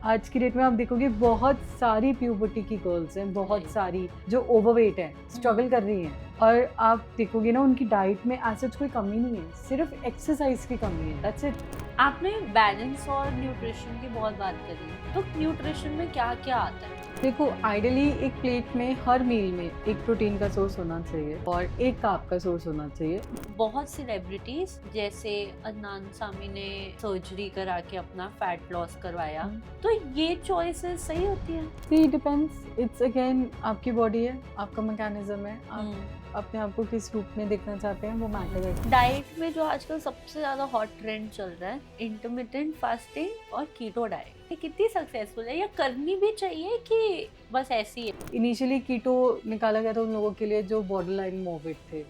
आज की डेट में आप देखोगे बहुत सारी प्यूबर्टी की गर्ल्स हैं, बहुत सारी जो ओवरवेट हैं, स्ट्रगल कर रही हैं। और आप देखोगे ना उनकी डाइट में ऐसा कोई कमी नहीं है, सिर्फ एक्सरसाइज की कमी है, दैट्स इट। आपने बैलेंस और न्यूट्रिशन की बहुत बात करी, तो न्यूट्रिशन में क्या क्या आता है? देखो आइडियली एक प्लेट में हर मील में एक प्रोटीन का सोर्स होना चाहिए और एक कार्ब का सोर्स होना चाहिए। बहुत सेलिब्रिटीज जैसे अदनान सामी ने सर्जरी करा के अपना फैट लॉस करवाया, तो ये चॉइसेस सही होती हैं? सी डिपेंड्स, इट्स अगेन आपकी बॉडी है, आपका मैकेनिज्म है, आप अपने आप को किस रूप में देखना चाहते हैं वो मैटर है। डाइट में जो आजकल सबसे ज्यादा हॉट ट्रेंड चल रहा है, इंटरमिटेंट फास्टिंग और कीटो डाइट, ये कितनी सक्सेसफुल है या करनी भी चाहिए कि बस ऐसी है? इनिशियली कीटो निकाला गया था उन लोगों के लिए जो बॉर्डर लाइन मोर्बिड थे।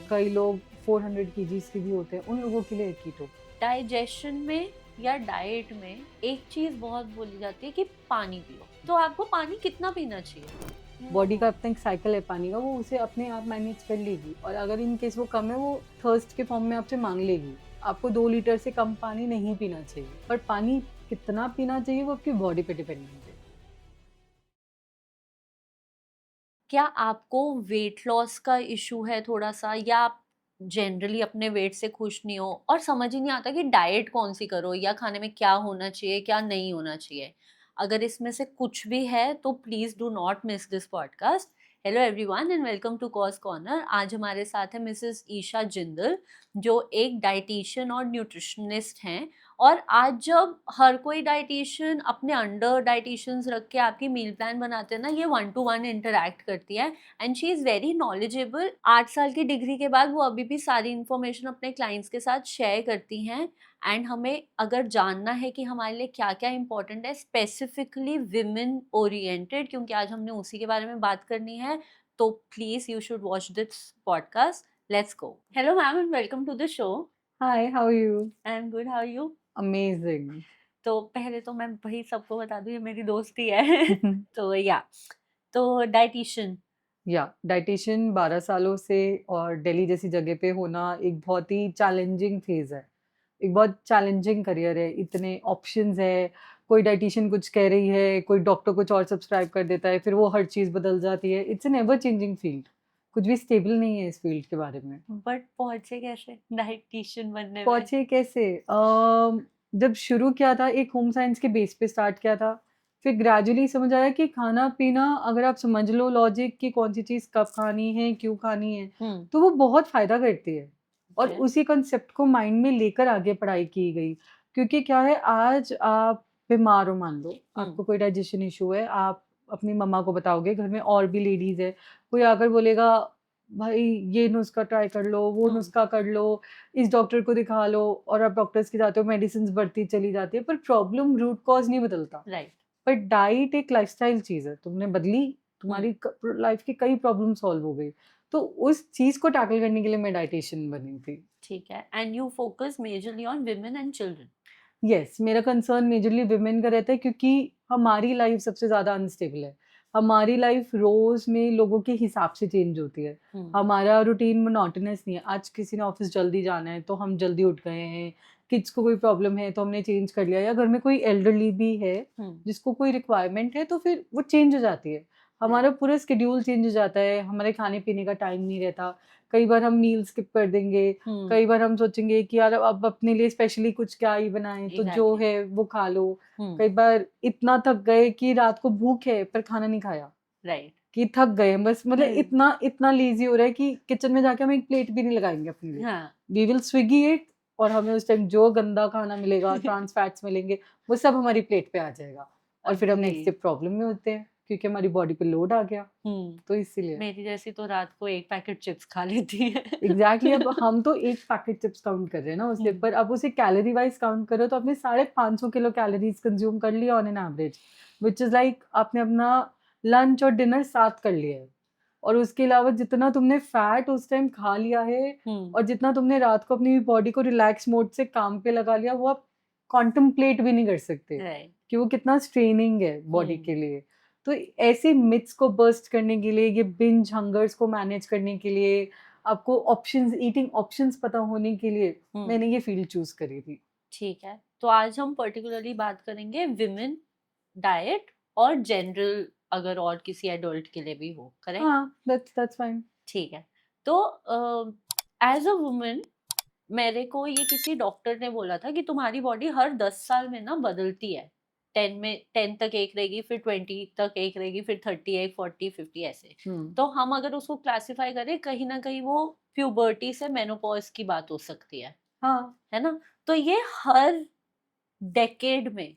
कई लोग 400 केजीज के भी होते हैं, उन लोगों के लिए कीटो। डाइजेशन में या डाइट में एक चीज बहुत बोली जाती है कि पानी पियो, तो आपको पानी कितना पीना चाहिए? बॉडी का अपना एक साइकिल है पानी का, वो उसे अपने आप मैनेज कर लेगी और अगर इन केस वो कम है वो थर्स्ट के फॉर्म में आपसे मांग लेगी। आपको 2 लीटर से कम पानी नहीं पीना चाहिए, पर पानी कितना पीना चाहिए वो आपकी बॉडी पे डिपेंडेंट है। क्या आपको वेट लॉस का इशू है थोड़ा सा, या आप जनरली अपने वेट से खुश नहीं हो और समझ ही नहीं आता कि डाइट कौन सी करो या खाने में क्या होना चाहिए क्या नहीं होना चाहिए? अगर इसमें से कुछ भी है तो please do not miss this podcast. Hello everyone and welcome to Cause Corner. आज हमारे साथ है मिसेस ईशा जिंदल, जो एक डाइटिशियन और न्यूट्रिशनिस्ट हैं। और आज जब हर कोई डाइटिशियन अपने अंडर डाइटिशियंस रख के आपकी मील प्लान बनाते हैं ना, ये 1 to 1 इंटरैक्ट करती है and she is very knowledgeable. 8 साल की डिग्री के बाद वो अभी भी सारी इन्फॉर्मेशन अपने क्लाइंट्स के साथ शेयर करती हैं। एंड हमें अगर जानना है कि हमारे लिए क्या क्या इंपॉर्टेंट है, स्पेसिफिकली विमेन ओरिएंटेड, क्योंकि आज हमने उसी के बारे में बात करनी है, तो please you should watch this podcast. Let's go. Hello ma'am and welcome to the show. Hi, how are you? I am good, how are you? Amazing. तो पहले तो मैं वही सबको बता दूँ, ये मेरी दोस्ती है। तो तो डायटीशियन। या डाइटिशियन 12 सालों से और दिल्ली जैसी जगह पे होना एक बहुत ही चैलेंजिंग फेज है, एक बहुत चैलेंजिंग करियर है। इतने ऑप्शंस है, कोई डाइटिशियन कुछ कह रही है, कोई डॉक्टर कुछ और सब्सक्राइब कर देता है, फिर वो हर चीज़ बदल जाती है। It's an ever changing field, कुछ भी स्टेबल नहीं है इस फील्ड के बारे में। बट पहुँचे कैसे डायटीशियन बनने में? पहुँचे कैसे? जब शुरू किया था एक होम साइंस के बेस पे स्टार्ट किया था, फिर ग्रेजुअली समझ आया कि खाना-पीना अगर आप समझ लो लॉजिक कि कौन-सी चीज़ कब खानी है, क्यों खानी है, तो वो बहुत फ़ायदा करती है। और ओके। उसी कॉन्सेप्ट को माइंड में लेकर आगे पढ़ाई की गई। क्योंकि क्या है, आज आप बीमार हो मान लो, आपको कोई डाइजेशन इश्यू है, आप अपनी मम्मा को बताओगे, घर में और भी लेडीज़ है, कोई आकर बोलेगा, भाई ये नुस्खा ट्राई कर लो, वो नुस्खा कर लो, इस डॉक्टर को दिखा लो, और आप डॉक्टर्स के जाते हो, मेडिसिन्स बढ़ती चली जाती है, पर प्रॉब्लम रूट कॉज़ नहीं बदलता। राइट। पर डाइट एक लाइफ़स्टाइल चीज़ है, तुमने बदली, तुम्हारी लाइफ़ की कई प्रॉब्लम सॉल्व हो गई। तो उस चीज़ को टैकल करने के लिए मैं डायटीशियन बनी थी। ठीक है, and you focus majorly on women and children. Yes, मेरा कंसर्न मेजरली वुमेन का रहता है क्योंकि हमारी लाइफ़ सबसे ज़्यादा अनस्टेबल है। हमारी लाइफ़ रोज़ में लोगों के हिसाब से चेंज होती है। हमारा रूटीन मोनोटोनस नहीं है। आज किसी ने ऑफ़िस जल्दी जाना है तो हम जल्दी उठ गए हैं, किड्स को कोई प्रॉब्लम है तो हमने चेंज कर लिया, या घर में कोई एल्डरली भी है जिसको कोई रिक्वायरमेंट है तो फिर वो चेंज हो जाती है। हमारा पूरा शेड्यूल चेंज हो जाता है, हमारे खाने-पीने का टाइम नहीं रहता। कई बार हम मील स्किप कर देंगे, कई बार हम सोचेंगे कि यार अब अपने लिए स्पेशली कुछ क्या ही बनाएँ, तो जो एग्जैक्टली। है वो खा लो। कई बार इतना थक गए कि रात को भूख है पर खाना नहीं खाया, राइट। कि थक गए हैं बस, मतलब इतना इतना लेज़ी हो रहा है कि किचन में जाके हम एक प्लेट भी नहीं लगाएँगे अपने लिए। हाँ। वी विल स्विगी इट, और हमें उस टाइम जो गंदा खाना मिलेगा, ट्रांस फैट्स मिलेंगे, वो सब हमारी प्लेट पे आ जाएगा और फिर हम नेक्स्ट डे प्रॉब्लम में होते हैं क्योंकि हमारी बॉडी पे लोड आ गया, तो इसीलिए। मेरी जैसी तो रात को एक पैकेट चिप्स खा लेती है। एग्जैक्टली अब हम तो एक पैकेट चिप्स काउंट कर रहे हैं ना उससे, पर अब उसे कैलोरी वाइज काउंट करो तो आपने 550 किलो कैलोरीज कंज्यूम कर लिया on an average, which is like आपने अपना लंच और डिनर साथ कर लिया है। और उसके अलावा जितना तुमने फैट उस टाइम खा लिया है और जितना तुमने रात को अपनी बॉडी को रिलैक्स मोड से काम पे लगा लिया, वो आप कॉन्टम्पलेट भी नहीं कर सकते राइट। कि वो कितना स्ट्रेनिंग है बॉडी के लिए। तो ऐसे मिथ्स को बर्स्ट करने के लिए, ये बिंज हंगर्स को मैनेज करने के लिए, आपको ऑप्शंस, ईटिंग ऑप्शंस पता होने के लिए मैंने ये फील्ड चूज करी थी। ठीक है, तो आज हम पर्टिकुलरली बात करेंगे विमेन डाइट और जनरल अगर और किसी एडल्ट के लिए भी हो, करेक्ट? हाँ, that's fine. ठीक है। तो एज अ वुमन मेरे को ये किसी डॉक्टर ने बोला था कि तुम्हारी बॉडी हर 10 साल में ना बदलती है। 10 तक एक रहेगी, फिर 20 तक एक रहेगी, फिर 30 एक, 40, 50 ऐसे। तो हम अगर उसको क्लासिफाई करें कहीं न कहीं वो प्यूबर्टी से मेनोपॉज़ की बात हो सकती हाँ. है ना? तो ये हर डेकेड में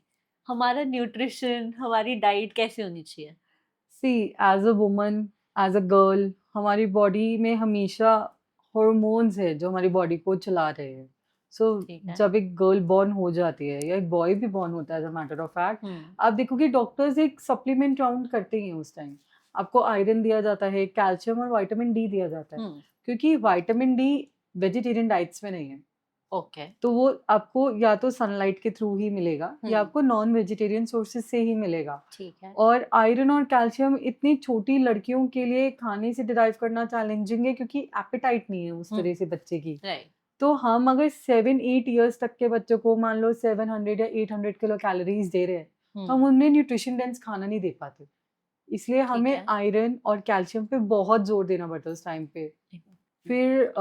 हमारा न्यूट्रिशन, हमारी डाइट कैसे होनी चाहिए? See, as a woman, as a girl, हमारी बॉडी में हमेशा हॉर्मोन्स है जो हमारी बॉडी को चला रहे हैं. सो ठीक है। जब एक गर्ल बॉर्न हो जाती है या एक बॉय भी बॉर्न होता है as a matter of fact, hmm, आप देखोगे डॉक्टर्स एक सप्लीमेंट राउंड करते ही हैं उस टाइम. आपको आयरन दिया जाता है, कैल्शियम और विटामिन डी दिया जाता है, हुँ, क्योंकि विटामिन डी वेजिटेरियन डाइट्स में नहीं है. ओके। तो वो आपको या तो सनलाइट के थ्रू ही मिलेगा या हुँ, आपको नॉन वेजिटेरियन सोर्सेज से ही मिलेगा. ठीक है। और आयरन और कैल्शियम इतनी छोटी लड़कियों के लिए खाने से डिराइव करना चैलेंजिंग है, क्योंकि एपेटाइट नहीं है उस हुँ, तरह से बच्चे की. राइट। तो हम अगर 7-8 इयर्स तक के बच्चों को मान लो 700 या 800 किलो कैलोरीज दे रहे हैं, तो हुँ, हम उन्हें न्यूट्रिशन डेंस खाना नहीं दे पाते. इसलिए ठीक हमें है। आयरन और कैल्शियम पे बहुत जोर देना पड़ता है उस टाइम पे. फिर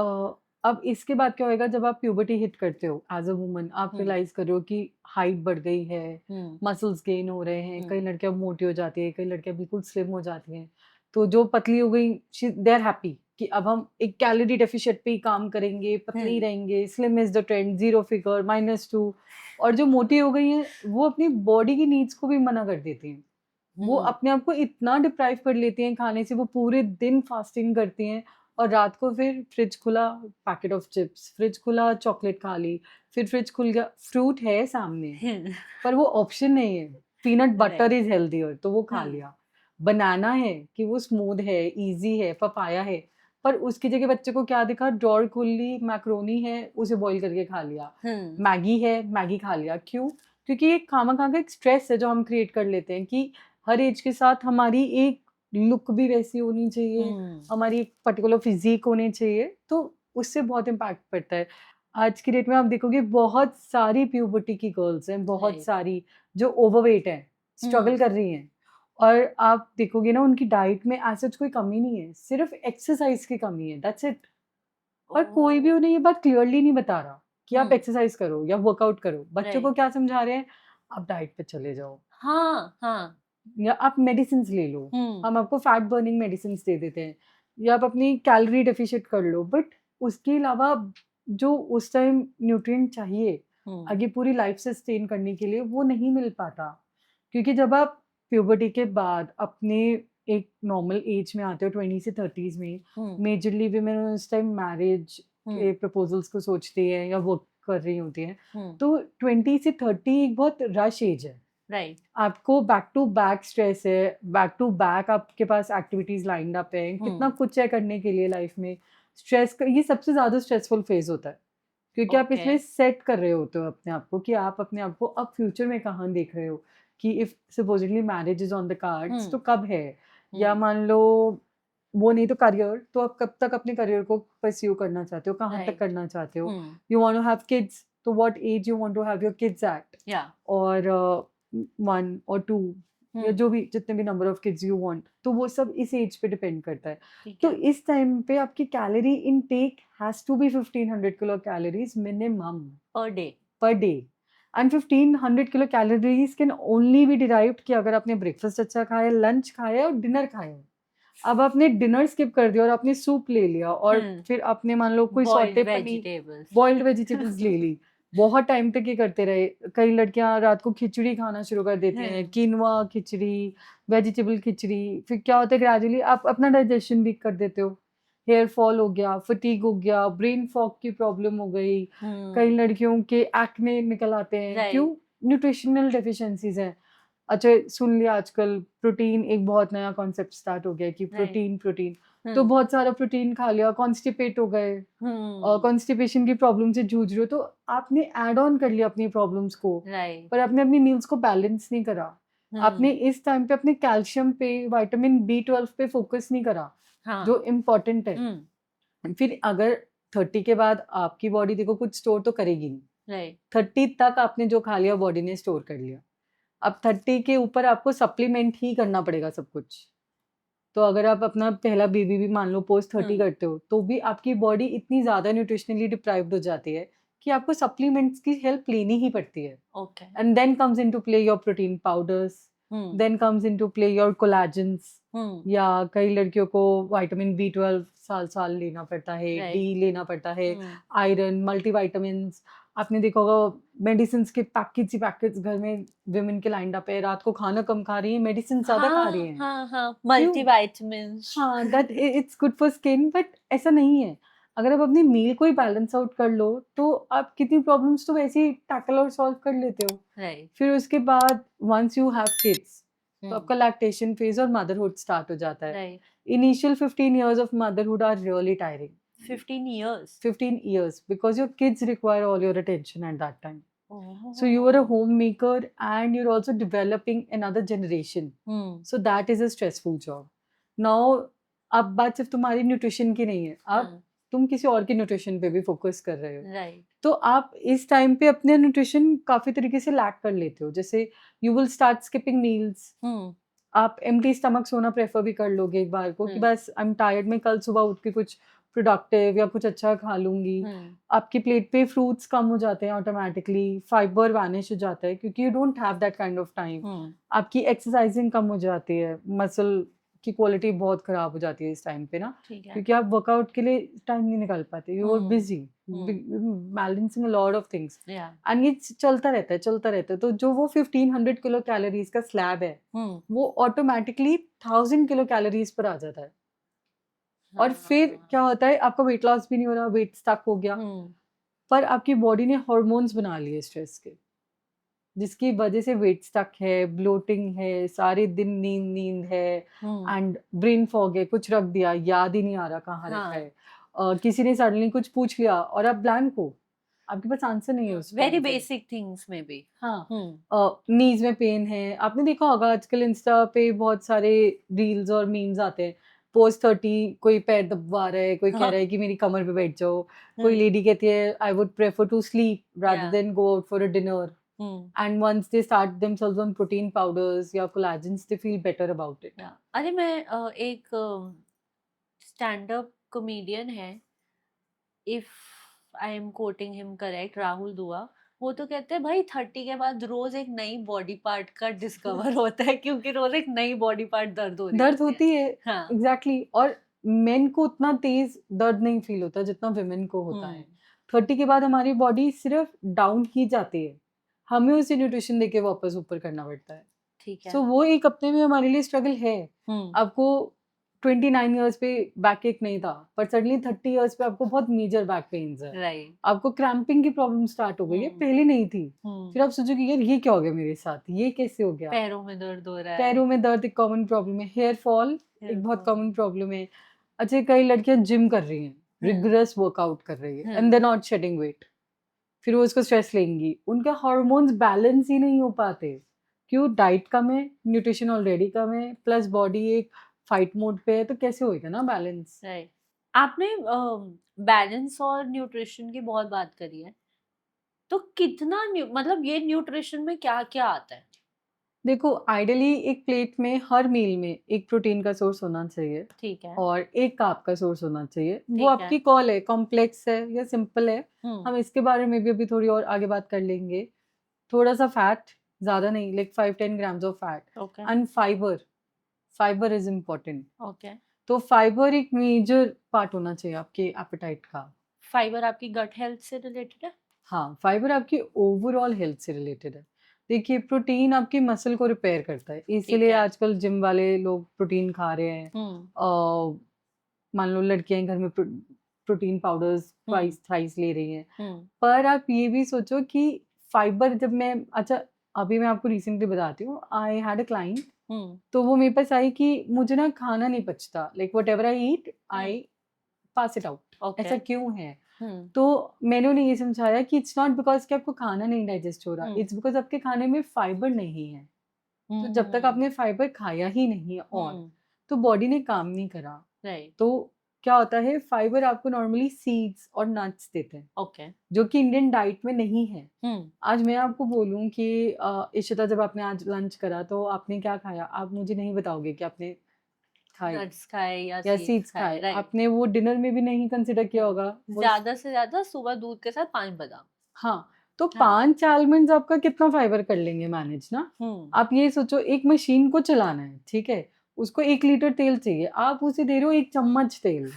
अब इसके बाद क्या होएगा, जब आप प्यूबर्टी हिट करते हो एज अ वुमन, आप हुँ, रियलाइज कर रहे हो कि हाइट बढ़ गई है, हुँ, मसल्स गेन हो रहे हैं, हुँ, कई लड़कियां मोटी हो जाती है, कई लड़कियां बिल्कुल स्लिम हो जाती हैं. तो जो पतली हो गई, दे आर हैप्पी कि अब हम एक कैलोरी डेफिशिएंट पे ही काम करेंगे, पतली हुँ, रहेंगे, slim is the trend, zero figure, -2. और जो मोटी हो गई हैं, वो अपनी बॉडी की नीड्स को भी मना कर देती हैं. वो हुँ, अपने आप को इतना डिप्राइव कर लेती हैं खाने से, वो पूरे दिन फास्टिंग करती हैं और रात को फिर फ्रिज खुला, पैकेट ऑफ चिप्स, फ्रिज खुला, चॉकलेट खा ली, फिर फ्रिज खुल गया, फ्रूट है सामने, हुँ, पर वो ऑप्शन नहीं है. Peanut butter right. Is healthier, तो वो खा हुँ, लिया. बनाना है कि वो स्मूथ है, इजी है, पपाया है, पर उसकी जगह बच्चे को क्या दिखा, ड्रॉर खोल ली, मैक्रोनी है, उसे बॉईल करके खा लिया. हुँ, मैगी है, मैगी खा लिया. क्यों? क्योंकि ये खामा-खा का एक स्ट्रेस है जो हम क्रिएट कर लेते हैं कि हर एज के साथ हमारी एक लुक भी वैसी होनी चाहिए, हुँ, हमारी एक पर्टिकुलर फिज़ीक होनी चाहिए, तो उससे बहुत इम्पैक्ट पड़ता है. आज की डेट में आप देखोगे बहुत सारी प्यूबर्टी की गर्ल्स हैं, बहुत राइट। सारी जो ओवरवेट हैं, हुँ, स्ट्रगल कर रही हैं. और आप देखोगे ना उनकी डाइट में ऐसा कोई कमी नहीं है, सिर्फ एक्सरसाइज़ की कमी है, दैट्स इट. और कोई भी ओह! उन्हें ये बात क्लियरली नहीं बता रहा कि आप हुँ, एक्सरसाइज़ करो या वर्कआउट करो. बच्चों को राइट। क्या समझा रहे हैं, आप डाइट पे चले जाओ हाँ, हाँ। या आप मेडिसिन्स ले लो. हुँ, हम आपको फैट बर्निंग मेडिसिन्स दे देते हैं या आप अपनी कैलोरी डेफिशिएंट कर लो. बट उसके अलावा जो उस टाइम न्यूट्रिएंट चाहिए हुँ, आगे पूरी लाइफ सस्टेन करने के लिए, वो नहीं मिल पाता. क्योंकि जब आप प्यूबर्टी के बाद अपने एक नॉर्मल एज में आते हो 20 से 30s में, हुँ, मेजरली विमेन उस टाइम मैरिज के हुँ, प्रपोजल्स को सोचती है या वर्क कर रही होती हैं. हुँ, तो 20 से 30 एक बहुत रश एज है. राइट। आपको बैक टू बैक स्ट्रेस है, बैक टू बैक आपके पास एक्टिविटीज़ लाइन्ड अप हैं, कितना हुँ, कुछ है करने के लिए लाइफ में. स्ट्रेस का ये सबसे ज़्यादा स्ट्रेसफुल फ़ेज़ होता है, क्योंकि आप ओके। इसमें सेट कर रहे होते हो अपने आप को कि आप अपने आप को अब फ्यूचर में कहाँ देख रहे हो, कि if supposedly marriage is on the cards तो हुँ, कब है? या हुँ, मान लो वो नहीं तो करियर, तो आप कब तक अपने करियर को परस्यू करना चाहते हो, कहाँ तक राइट। करना चाहते हो? Hmm, you want to have kids, तो what age you want to have your kids at? या और 1 और 2 या हुँ, जो भी जितने भी number of kids you want, तो वो सब इस एज पे डिपेंड करता है. ठीक तो है। इस टाइम पे आपकी calorie intake has to be 1500 kilo calories minimum per day. Per day. And 1500 kilo calories can only be derived कि अगर आपने ब्रेकफास्ट अच्छा खाया, लंच खाया और डिनर खाया. अब आपने डिनर स्किप कर दिया और आपने सूप ले लिया और हुँ, फिर आपने मान लो कोई boiled sauté paneer, vegetables. Boiled vegetables ले ली. बहुत टाइम तक ये करते रहे. कई लड़कियां रात को खिचड़ी खाना शुरू कर देती हैं, हुँ, कीनवा खिचड़ी, वेजिटेबल खिचड़ी. फिर क्या होता है, ग्रेजुअली आप अपना डाइजेशन वीक कर देते हो. हेयर फॉल हो गया, फटीग हो गया, ब्रेन फॉग की प्रॉब्लम हो गई. कई हुँ, लड़कियों के एक्ने निकल आते हैं. क्यों? राइट। न्यूट्रिशनल डेफिशिएंसीज हैं. अच्छा, सुन लिया आजकल प्रोटीन एक बहुत नया कॉन्सेप्ट स्टार्ट हो गया है कि राइट। Protein protein. तो हुँ, बहुत सारा प्रोटीन खा लिया, कॉन्स्टिपेट हो गए और हुँ, कॉन्स्टिपेशन की प्रॉब्लम से जूझ रहे हो, तो आपने ऐड ऑन कर लिया अपनी प्रॉब्लम्स को, राइट। पर आपने अपनी मील्स को बैलेंस नहीं करा. आपने हुँ, इस टाइम पे अपने कैल्शियम पे, विटामिन B12 पे फोकस नहीं करा, हाँ, जो इम्पोर्टेंट है. हुँ, फिर अगर 30 के बाद आपकी बॉडी देखो कुछ स्टोर तो करेगी नहीं. राइट। 30 तक आपने जो खा लिया बॉडी ने स्टोर कर लिया. अब 30 के ऊपर आपको सप्लीमेंट ही करना पड़ेगा सब कुछ। तो अगर आप अपना पहला बेबी भी मान लो पोस्ट 30 करते हो, तो भी आपकी बॉडी इतनी ज़्यादा न्यूट्रिशनली डिप्राइव्ड हो जाती है कि आपको सप्लीमेंट्स की हेल्प लेनी ही पड़ती है। Okay. And then comes into play your protein powders, then comes into play your collagens, या कई लड़कियों को विटामिन B12 साल लेना पड़ता है, Right. डी लेना पड़ता है, आयरन, मल्टीविटामिन्स। आपने देखा होगा मेडिसिन के पैकेट्स घर में विमेन के लाइंड अप है, रात को खाना कम खा रही है, मेडिसिन ज्यादा खा रही हैं। हाँ, मल्टीविटामिन्स। हाँ, that it's good for skin, but ऐसा नहीं है। अगर आप अपनी मील को ही बैलेंस आउट कर लो तो आप कितनी प्रॉब्लम्स तो वैसे ही टैकल और सॉल्व कर लेते हो। राइट। फिर उसके बाद वंस यू हैव किड्स तो आपका लैक्टेशन फेज और मदरहुड स्टार्ट हो जाता है। Right. Initial 15 years of motherhood are really tiring. 15 years. 15 years because your kids require all your attention at that time. So you are a homemaker and you're also developing another generation. So that is a stressful job. Now अब बात सिर्फ तुम्हारी nutrition की नहीं है, अब तुम किसी और की न्यूट्रिशन पे भी फोकस कर रहे हो। राइट। तो आप इस टाइम पे अपने न्यूट्रिशन काफी तरीके से लैक कर लेते हो। जैसे you will start skipping meals, आप एम्प्टी स्टमक सोना प्रेफर भी कर लोगे एक बार को कि बस आई एम टायर्ड, मैं कल सुबह उठ के कुछ प्रोडक्टिव या कुछ अच्छा खा लूंगी। आपकी प्लेट पे फ्रूट्स कम हो जाते हैं ऑटोमेटिकली, फाइबर वैनिश हो जाता है क्योंकि you don't have that kind of time. आपकी एक्सरसाइजिंग कम हो जाती है, मसल की क्वालिटी बहुत खराब हो जाती है इस टाइम पे ना, क्योंकि आप वर्कआउट के लिए टाइम नहीं निकाल पाते, you are busy balancing a lot of things and ये चलता रहता है। तो जो वो 1500 किलो कैलोरीज का स्लैब है वो ऑटोमेटिकली 1000 किलो कैलोरीज पर आ जाता है। और फिर क्या होता है, आपका वेट लॉस भी नहीं हो रहा, वेट स्टक हो गया, पर आपकी बॉडी ने हार्मोन्स बना लिए स्ट्रेस के, जिसकी वजह से वेट स्टक है, ब्लोटिंग है, सारे दिन नींद है एंड ब्रेन फॉग है, कुछ रख दिया याद ही नहीं आ रहा कहाँ रखा है। किसी ने सडनली कुछ पूछ लिया और आप ब्लैंक हो, आपके पास आंसर नहीं है उस वेरी बेसिक थिंग्स में भी। नीज में पेन है, आपने देखा होगा आजकल इंस्टा पे बहुत सारे रील्स और मीम्स आते हैं, पोस्ट 30 कोई पैर दबा रहा है, कोई कह रहा है कि मेरी कमर पे बैठ जाओ, कोई लेडी कहती है I would prefer to sleep rather than go out for a dinner, and once they start themselves on protein powders या collagens they feel better about it. अरे मैं एक स्टैंड अप कॉमेडियन है, if I am quoting him correct, Rahul दुआ, वो तो कहते हैं भाई 30 के बाद रोज एक नई बॉडी पार्ट का डिस्कवर होता है क्योंकि रोज एक नई बॉडी पार्ट दर्द होती है। हाँ एग्जैक्टली। और मेन को उतना तेज दर्द नहीं फील होता जितना विमेन को होता है। 30 के बाद हमारी बॉडी सिर्फ डाउन ही जाती है, हमें उसे न्यूट्रिशन देके वापस ऊपर करना पड़ता है। ठीक है। सो वो एक अपने में हमारे लिए स्ट्रगल है। आपको 29 इयर्स पे बैक एक नहीं था, पर सडनली 30 इयर्स पे आपको बहुत मेजर बैक पेन्स है। राइट। आपको क्रैम्पिंग की प्रॉब्लम स्टार्ट हो गई है, पहले नहीं थी। फिर आप सोचोगे यार ये क्या हो गया मेरे साथ, ये कैसे हो गया। पैरों में दर्द हो रहा है, पैरों में दर्द एक कॉमन प्रॉब्लम है, हेयर फॉल एक बहुत कॉमन प्रॉब्लम है। अच्छा, कई लड़कियां जिम कर रही हैं, रिगरस वर्कआउट कर रही है and they not shedding weight, फिर वो उसको स्ट्रेस लेंगी, उनका हार्मोन्स बैलेंस ही नहीं हो पाते। क्यों? डाइट कम है, न्यूट्रिशन ऑलरेडी कम है, प्लस बॉडी एक फाइट मोड पे है, तो कैसे होएगा ना बैलेंस। राइट। आपने बैलेंस और न्यूट्रिशन की बहुत बात करी है, तो कितना मतलब ये न्यूट्रिशन में क्या क्या आता है? देखो आइडियली एक प्लेट में हर मील में एक प्रोटीन का सोर्स होना चाहिए, ठीक है, और एक कार्ब का सोर्स होना चाहिए। वो ठीक है। आपकी कॉल है, कॉम्प्लेक्स है या सिंपल है, हम इसके बारे में भी अभी थोड़ी और आगे बात कर लेंगे। थोड़ा सा फैट, ज्यादा नहीं, like 5-10 grams of fat, okay and fibre is important. Okay. तो फाइबर एक मेजर पार्ट होना चाहिए आपके एपेटाइट का। फाइबर आपकी गट हेल्थ से रिलेटेड है? हाँ, फाइबर आपकी ओवरऑल हेल्थ से रिलेटेड है। देखिए प्रोटीन आपकी मसल को रिपेयर करता है, इसीलिए है। आजकल जिम वाले लोग प्रोटीन खा रहे हैं। मान लो लड़कियां घर में प्रोटीन पाउडर्स थ्राइस ले रही हैं, पर आप ये भी सोचो कि फाइबर जब मैं, अच्छा अभी मैं आपको रिसेंटली बताती हूँ, आई हैड अ क्लाइंट, तो वो मेरे पास आई कि मुझे ना खाना नहीं पचता, like what ever I eat I pass it out. ऐसा क्यों है? तो मैंने उन्हें ये समझाया कि इट्स नॉट बिकॉज कि आपको खाना नहीं डाइजेस्ट हो रहा, इट्स बिकॉज आपके खाने में फाइबर नहीं है। तो जब तक आपने फाइबर खाया ही नहीं है और तो बॉडी ने काम नहीं करा। राइट। तो क्या होता है, फाइबर आपको नॉर्मली सीड्स और नट्स देते हैं, ओके। जो कि इंडियन डाइट में नहीं है। आज मैं आपको बोलूं कि इशिता, जब आपने आज लंच करा तो आपने क्या खाया, आप मुझे नहीं बताओगे कि आपने खाए नट्स खाए या या सीड्स सीड्स खाए, खाए, राइट। आपने वो डिनर में भी नहीं कंसिडर किया होगा वो। ज्यादा से ज्यादा सुबह दूध के साथ 5 बादाम। हाँ, तो हाँ। 5 आलमंड्स आपका कितना फाइबर कर लेंगे मैनेज ना। आप ये सोचो, एक मशीन को चलाना है, ठीक है, उसको 1 लीटर तेल चाहिए, आप उसे दे रहे हो 1 चम्मच तेल,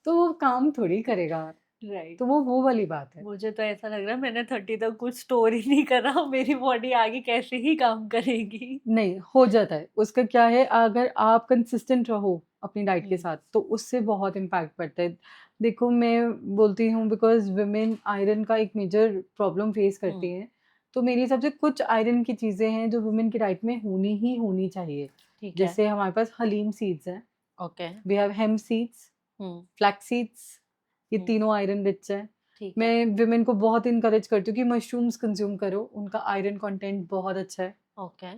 तो वो काम थोड़ी करेगा। राइट। तो वो वाली बात है। मुझे तो ऐसा लग रहा है मैंने 30 तक कुछ स्टोर ही नहीं करा, मेरी बॉडी आगे कैसे ही काम करेगी। नहीं, हो जाता है। उसका क्या है, अगर आप कंसिस्टेंट रहो अपनी डाइट के हम्म। साथ, तो उससे बहुत इम्पैक्ट पड़ता है। देखो, मैं बोलती हूँ बिकॉज़ वुमेन आयरन का एक मेजर प्रॉब्लम फेस करती हैं, तो मेरे हिसाब से कुछ आयरन की चीज़ें हैं जो वुमेन की डाइट में होनी ही होनी चाहिए। ठीक है। जैसे हमारे पास हलीम सीड्स हैं, okay. We have hemp seeds, flax seeds, ये हम्म। तीनों आयरन रिच हैं। ठीक है। मैं वुमेन को बहुत इनकरेज करती हूँ कि मशरूम्स कंज्यूम करो, उनका आयरन कंटेंट बहुत अच्छा है। ओके।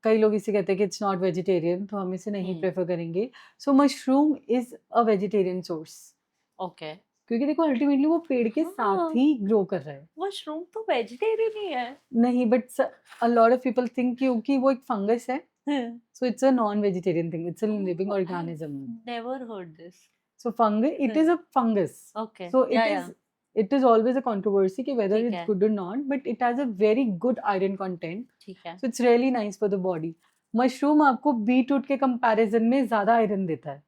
कई लोग इसे कहते हैं कि इट्स नॉट वेजिटेरियन, तो हम इसे नहीं हम्म। प्रेफर करेंगे। So mushroom is a vegetarian source, okay. क्योंकि देखो अल्टीमेटली वो पेड़ के साथ हाँ, ही ग्रो कर रहा है। मशरूम तो वेजिटेरियन ही है। नहीं, but a lot of people think क्योंकि वो एक फंगस है, सो it's a non vegetarian thing, it's a living Oh, I've organism. never heard this. So fungus, it is a fungus. Okay. So Yeah, yeah. it is always a controversy कि whether ठीक it's है। good or not, but it has a very good iron content. ठीक है। So it's really nice for the body. Mushroom आपको beetroot के comparison में ज्यादा iron देता है।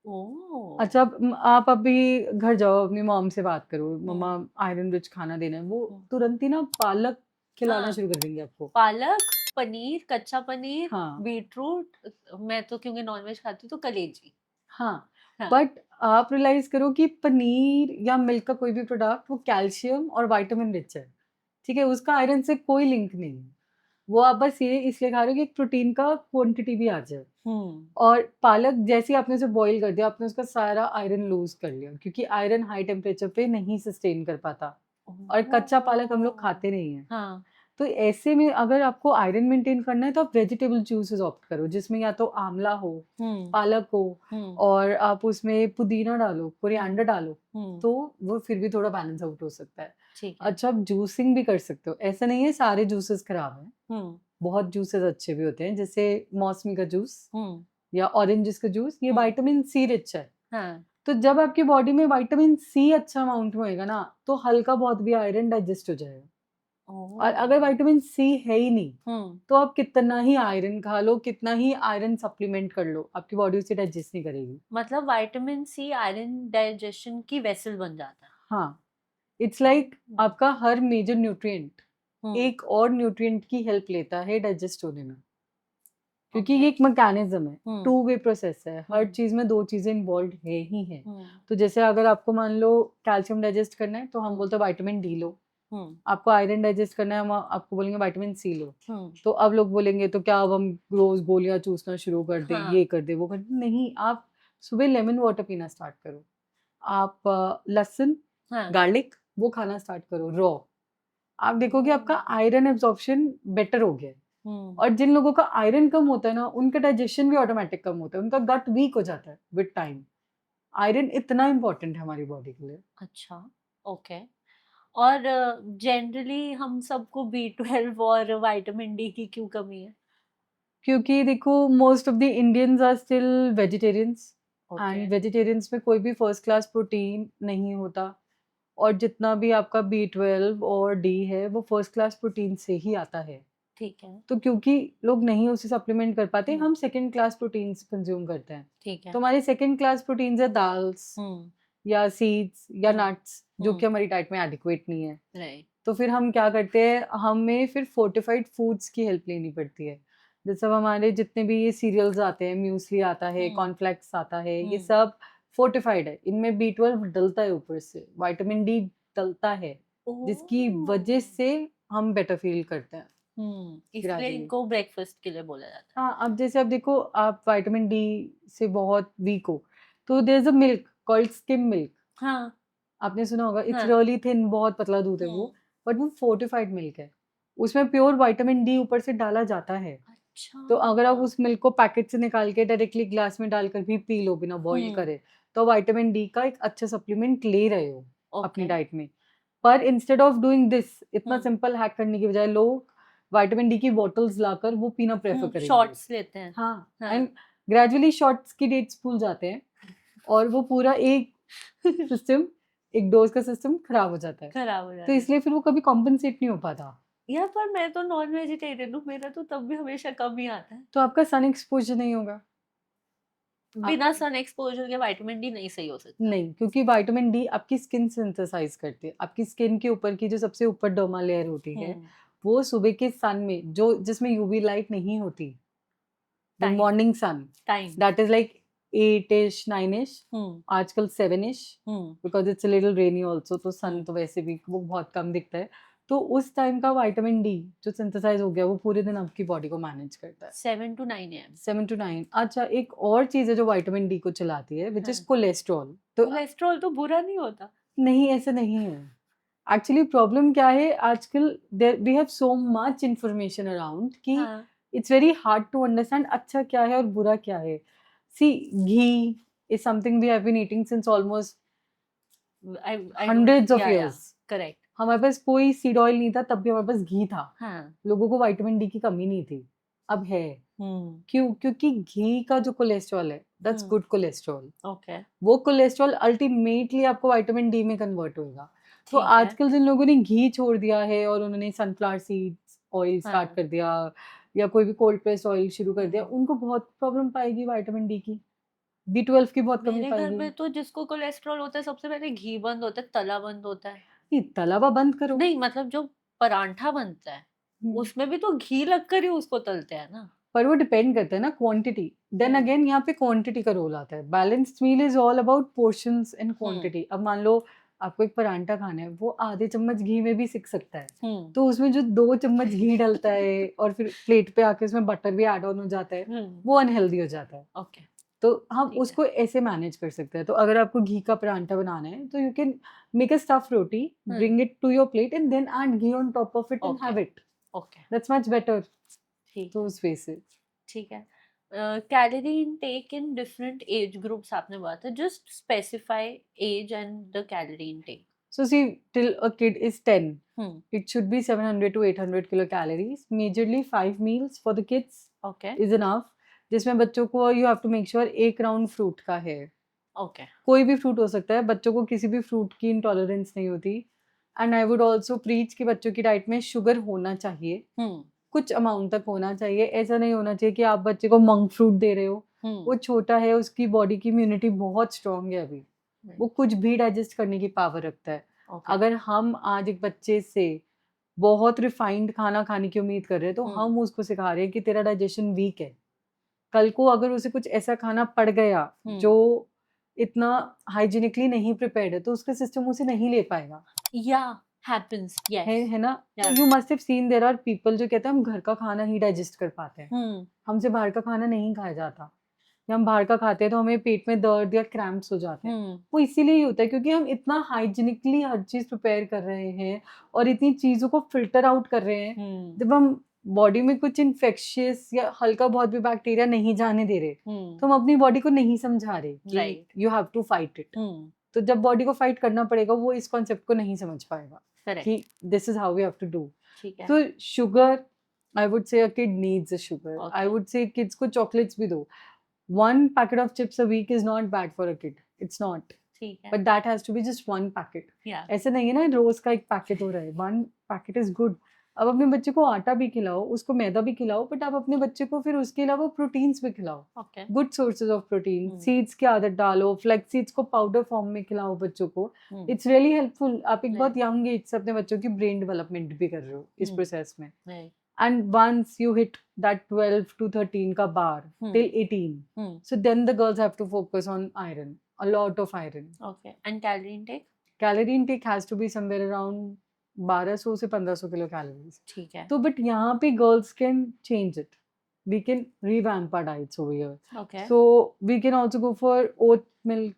ओह। अच्छा, आप अभी घर जाओ, अपनी मॉम से बात करो, मम्मा हम्म। आयरन रिच खाना देना है, वो हम्म। तुरंत ही ना पालक खिलाना हाँ, शुरू कर देंगे आपको। पालक, पनीर, कच्चा पनीर, हाँ बीटरूट। मैं तो क्योंकि नॉनवेज खाती हूँ तो कलेजी। हाँ, हाँ। बट आप रियलाइज करो कि पनीर या मिल्क का कोई भी प्रोडक्ट वो कैल्शियम और विटामिन रिच है, ठीक है, उसका आयरन से कोई लिंक नहीं है। वो आप बस ये इसलिए खा रहे हो कि एक प्रोटीन का क्वांटिटी भी आ जाए। और पालक जैसे ही आपने उसे बॉईल कर दिया, आपने उसका सारा आयरन लूज कर लिया, क्योंकि आयरन हाई टेम्परेचर पे नहीं सस्टेन कर पाता, और कच्चा पालक हम लोग खाते नहीं हैं। हाँ। तो ऐसे में अगर आपको आयरन मेंटेन करना है तो आप वेजिटेबल जूसेस ऑप्ट करो, जिसमें या तो आंवला हो, पालक हो, और आप उसमें पुदीना डालो, कोरिएंडर डालो, तो वो फिर भी थोड़ा बैलेंस आउट हो सकता है। ठीक है। अच्छा, आप जूसिंग भी कर सकते हो, ऐसा नहीं है सारे जूसेस खराब हैं, बहुत जूसेस अच्छे भी होते हैं, जैसे मौसमी का जूस या ऑरेंजेस का जूस, ये विटामिन सी रिच है। हाँ। तो जब आपकी बॉडी में विटामिन सी अच्छा अमाउंट में होएगा ना, तो हल्का बहुत भी आयरन डाइजेस्ट हो जाएगा। और अगर विटामिन सी है ही नहीं, तो आप कितना ही आयरन खा लो, कितना ही आयरन सप्लीमेंट कर लो, आपकी बॉडी उसे डाइजेस्ट नहीं करेगी। मतलब विटामिन सी आयरन डाइजेशन की वेसल बन जाता है। हाँ, इट्स लाइक आपका हर मेजर न्यूट्रिएंट एक और न्यूट्रिएंट की हेल्प लेता है डाइजेस्ट होने में, क्योंकि ये एक मैकेनिज्म है, टू वे प्रोसेस है, हर चीज में दो चीजें इन्वॉल्व है ही है। तो जैसे अगर आपको मान लो कैल्शियम डाइजेस्ट करना है, तो हम बोलते हैं विटामिन डी लो, आपको आयरन डाइजेस्ट करना है, हम आपको बोलेंगे विटामिन सी लो। तो अब लोग बोलेंगे तो क्या अब हम रोज गोलियां चूसना शुरू कर दें, ये कर दे, वो कर दे? नहीं, आप सुबह लेमन वाटर पीना स्टार्ट करो, आप लहसुन, गार्लिक वो खाना स्टार्ट करो रॉ, आप देखोगे आपका आयरन एब्जॉर्प्शन बेटर हो गया है। और जिन लोगों का आयरन कम होता है ना, उनका डाइजेशन भी ऑटोमेटिक कम होता है, उनका गट वीक हो जाता है विद टाइम। आयरन इतना इम्पोर्टेंट है हमारी बॉडी के लिए। अच्छा, ओके। और जनरली हम सबको B12 और विटामिन डी की क्यों कमी है? क्योंकि देखो, most of the Indians are still vegetarians, okay. And vegetarians में कोई भी फर्स्ट क्लास प्रोटीन नहीं होता, और जितना भी आपका B12 और डी है वो फर्स्ट क्लास प्रोटीन से ही आता है। ठीक है। तो क्योंकि लोग नहीं उसे सप्लीमेंट कर पाते, हम्म। हम सेकंड क्लास प्रोटीन्स कंज्यूम करते हैं। ठीक है। तो हमारे सेकंड क्लास प्रोटीन्स है दाल्स या सीड्स या नट्स, जो कि हमारी डाइट में एडिक्वेट नहीं है। राइट। तो फिर हम क्या करते हैं, हमें फिर फोर्टिफाइड फूड्स की हेल्प लेनी पड़ती है। जैसे अब हमारे जितने भी ये सीरियल्स आते हैं, म्यूसली आता है, कॉर्नफ्लेक्स आता है, ये सब फोर्टिफाइड है, इनमें B12 डलता है, ऊपर से विटामिन डी डलता है, जिसकी वजह से हम बेटर फील करते हैं इसलिए gradually। इनको ब्रेकफास्ट के लिए बोला जाता हाँ, अब जैसे अब देखो, आप विटामिन डी से बहुत वीक हो, तो there is a milk called skim milk, है। हाँ। आपने सुना होगा, इट्स हाँ। रियली थिन, बहुत पतला दूध है वो, बट वो फोर्टिफाइड मिल्क है, उसमें प्योर विटामिन डी ऊपर से डाला जाता है। अच्छा। तो अगर आप उस मिल्क को पैकेट से निकाल के डायरेक्टली ग्लास में डालकर भी पी लो बिना बॉईल करे, तो विटामिन डी का एक अच्छा सप्लीमेंट ले रहे हो अपनी ओके डाइट में। पर इंस्टेड ऑफ डूइंग दिस, इतना हम्म सिंपल हैक करने की बजाय लोग विटामिन डी की बॉटल्स लाकर वो पीना प्रेफर करेंगे। शॉर्ट्स लेते हैं हाँ, हाँ एंड ग्रेजुअली शॉर्ट्स की डेट्स भूल जाते हैं और वो पूरा एक सिस्टम, एक डोज का सिस्टम खराब हो जाता है। खराब हो तो जाता है इसलिए फिर वो कभी कॉम्पनसेट नहीं हो पाता। यार पर मैं तो नॉन वेजिटेरियन हूँ मेरा तो तब भी हमेशा कम ही आता है तो आपका सन एक्सपोजर नहीं होगा। बिना सन एक्सपोजर के विटामिन डी नहीं सही हो सकता नहीं, क्योंकि विटामिन डी आपकी स्किन सिंथेसाइज करती है। आपकी स्किन के ऊपर की जो सबसे ऊपर डर्मा लेयर होती है, हम्म वो सुबह के सन में जो जिसमें यूवी लाइट नहीं होती, the time morning sun, time that is like 8ish 9ish, hmm आजकल 7ish, hmm because it's little rainy also, तो सन हम्म तो वैसे भी वो बहुत कम दिखता है। तो उस टाइम का विटामिन डी जो सिंथेसाइज हो गया वो पूरे दिन आपकी बॉडी को मैनेज करता है। 7 to 9 AM 7 to 9। अच्छा, एक और चीज है जो विटामिन डी को चलाती है, विच इज हाँ कोलेस्ट्रॉल। तो कोलेस्ट्रॉल तो बुरा नहीं होता नहीं, ऐसा नहीं है। एक्चुअली प्रॉब्लम क्या है आजकल, we have so much information around कि हाँ it's very hard to understand अच्छा क्या है और बुरा क्या है। See, ghee is something we have been eating since almost I know hundreds of या इयर्स। करेक्ट हमारे पास कोई सीड ऑयल नहीं था, तब भी हमारे पास घी था। हाँ लोगों को विटामिन डी की कमी नहीं थी, अब है। हम्म क्यों? क्योंकि घी का जो कोलेस्ट्रॉल है, दैट्स गुड कोलेस्ट्रॉल। ओके वो कोलेस्ट्रॉल अल्टीमेटली आपको विटामिन डी में कन्वर्ट होएगा। तो ठीक है आजकल जिन लोगों ने घी छोड़ दिया है और उन्होंने सनफ्लावर सीड्स ऑयल स्टार्ट हाँ कर दिया या कोई भी कोल्ड प्रेस ऑयल शुरू कर दिया, हम्म उनको बहुत प्रॉब्लम पाएगी विटामिन डी की, B12 की बहुत कमी मेरे घर पाएगी। में तो जिसको कोलेस्ट्रॉल होता है सबसे पहले घी बंद होता है तला बंद होता है नहीं, तला हुआ बंद करो। नहीं मतलब जो परांठा बनता है हम्म, उसमें भी तो घी लगकर ही उसको तलते हैं ना पर वो डिपेंड करता है ना क्वांटिटी। देन हम्म अगेन यहाँ पे क्वांटिटी का रोल आता है। Balanced meal is all about portions and hmm quantity. अब मान लो आपको एक परांठा खाना है, वो आधे चम्मच घी में भी सिक सकता है। हम्म तो उसमें जो 2 चम्मच घी डलता है और फिर प्लेट पे आके उसमें बटर भी ऐड ऑन हो जाता है, वो अनहेल्दी हो जाता है। ओके तो हम ठीक है उसको ऐसे मैनेज कर सकते हैं। तो अगर आपको घी का परांठा बनाना है तो you can make a stuff roti, bring it to your plate and then add ghee on top of it and okay have it. Okay that's much better. ठीक तो है उस वे से ठीक है calorie intake in different age groups आपने बोला था just specify age and the calorie intake so see, till a kid is 10, hmm it should be 700 to 800 kilocalories. Majorly 5 meals for the kids okay is enough, जिसमें बच्चों को you have to make sure एक round fruit का है। Okay कोई भी fruit हो सकता है, बच्चों को किसी भी फ्रूट की इंटॉलरेंस नहीं होती। And I would also preach कि बच्चों की डाइट में शुगर होना चाहिए, कुछ अमाउंट तक होना चाहिए। ऐसा नहीं होना चाहिए कि आप बच्चे को मंक फ्रूट दे रहे हो, वो छोटा है, उसकी बॉडी की इम्यूनिटी बहुत स्ट्रांग है अभी, वो कुछ भी डाइजेस्ट करने की पावर रखता है। ओके अगर हम आज एक बच्चे से बहुत रिफाइंड खाना खाने की उम्मीद कर रहे हैं तो हम उसको सिखा रहे हैं कि तेरा डाइजेशन वीक है। कल को अगर उसे कुछ ऐसा खाना पड़ गया जो इतना हाइजीनिकली नहीं प्रिपेयर्ड है, तो उसका सिस्टम उसे नहीं ले पाएगा। या हैपेंस यस है ना? Yeah. You must have seen there are people जो कहते हैं हम घर का खाना ही डाइजेस्ट कर पाते हैं, हमसे बाहर का खाना नहीं खाया जाता, या हम बाहर का खाते हैं तो हमें पेट में दर्द या क्रैम्प्स हो जाते हैं। वो इसीलिए ही होता है क्योंकि हम इतना हाइजीनिकली हर चीज प्रिपेयर कर रहे हैं और इतनी चीजों को फिल्टर आउट कर रहे हैं। जब हम बॉडी में कुछ इन्फेक्शियस या हल्का बहुत भी बैक्टीरिया नहीं जाने दे रहे, तो हम अपनी बॉडी को नहीं समझा रहे कि Right. You have to fight it. तो जब बॉडी को फाइट करना पड़ेगा, वो इस कॉन्सेप्ट को नहीं समझ पाएगा करेक्ट कि this is how we have to do. ठीक है तो sugar, I would say a kid needs a sugar. Okay. I would say kids को चॉकलेट्स भी दो। One packet of chips a week is not bad for a kid. It's not. ठीक है But that has to be just one packet. या ऐसे नहीं है ना रोज का एक पैकेट हो रहा है। One packet is good. अब अपने बच्चे को आटा भी खिलाओ, उसको मैदा भी खिलाओ, बट आप अपने बच्चे को फिर उसके अलावा प्रोटीन्स भी खिलाओ, okay good sources of protein. Hmm. Seeds की आदत डालो, फ्लैक्स सीड्स को पाउडर फॉर्म में खिलाओ बच्चों को। It's really helpful. आप एक बहुत यंग एज से अपने बच्चों की ब्रेन डेवलपमेंट भी कर रहे हो इस प्रोसेस में। And once you hit that 12 to 13 ka bar till 18, so then the girls have to focus on iron, a lot of iron. Okay and calorie intake Calorie intake has to be somewhere around 1200 से 1500 kilo calories. ठीक है तो but यहाँ पे girls can change it. We can revamp our diets over here. Okay So we can also go for oat milk,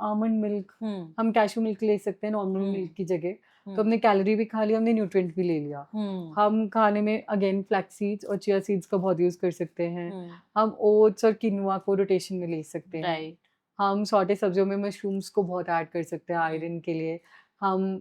almond milk. हम cashew milk ले सकते हैं normal milk की जगह। तो हमने कैलोरी भी खा लिया, हमने न्यूट्रिएंट भी ले लिया। हम खाने में अगेन फ्लैक्स सीड्स और चिया सीड्स का बहुत यूज कर सकते हैं। हम ओट्स और किनुआ को रोटेशन में ले सकते हैं। राइट हम सॉटे सब्जियों में मशरूम्स को बहुत ऐड कर सकते हैं आयरन के लिए। हम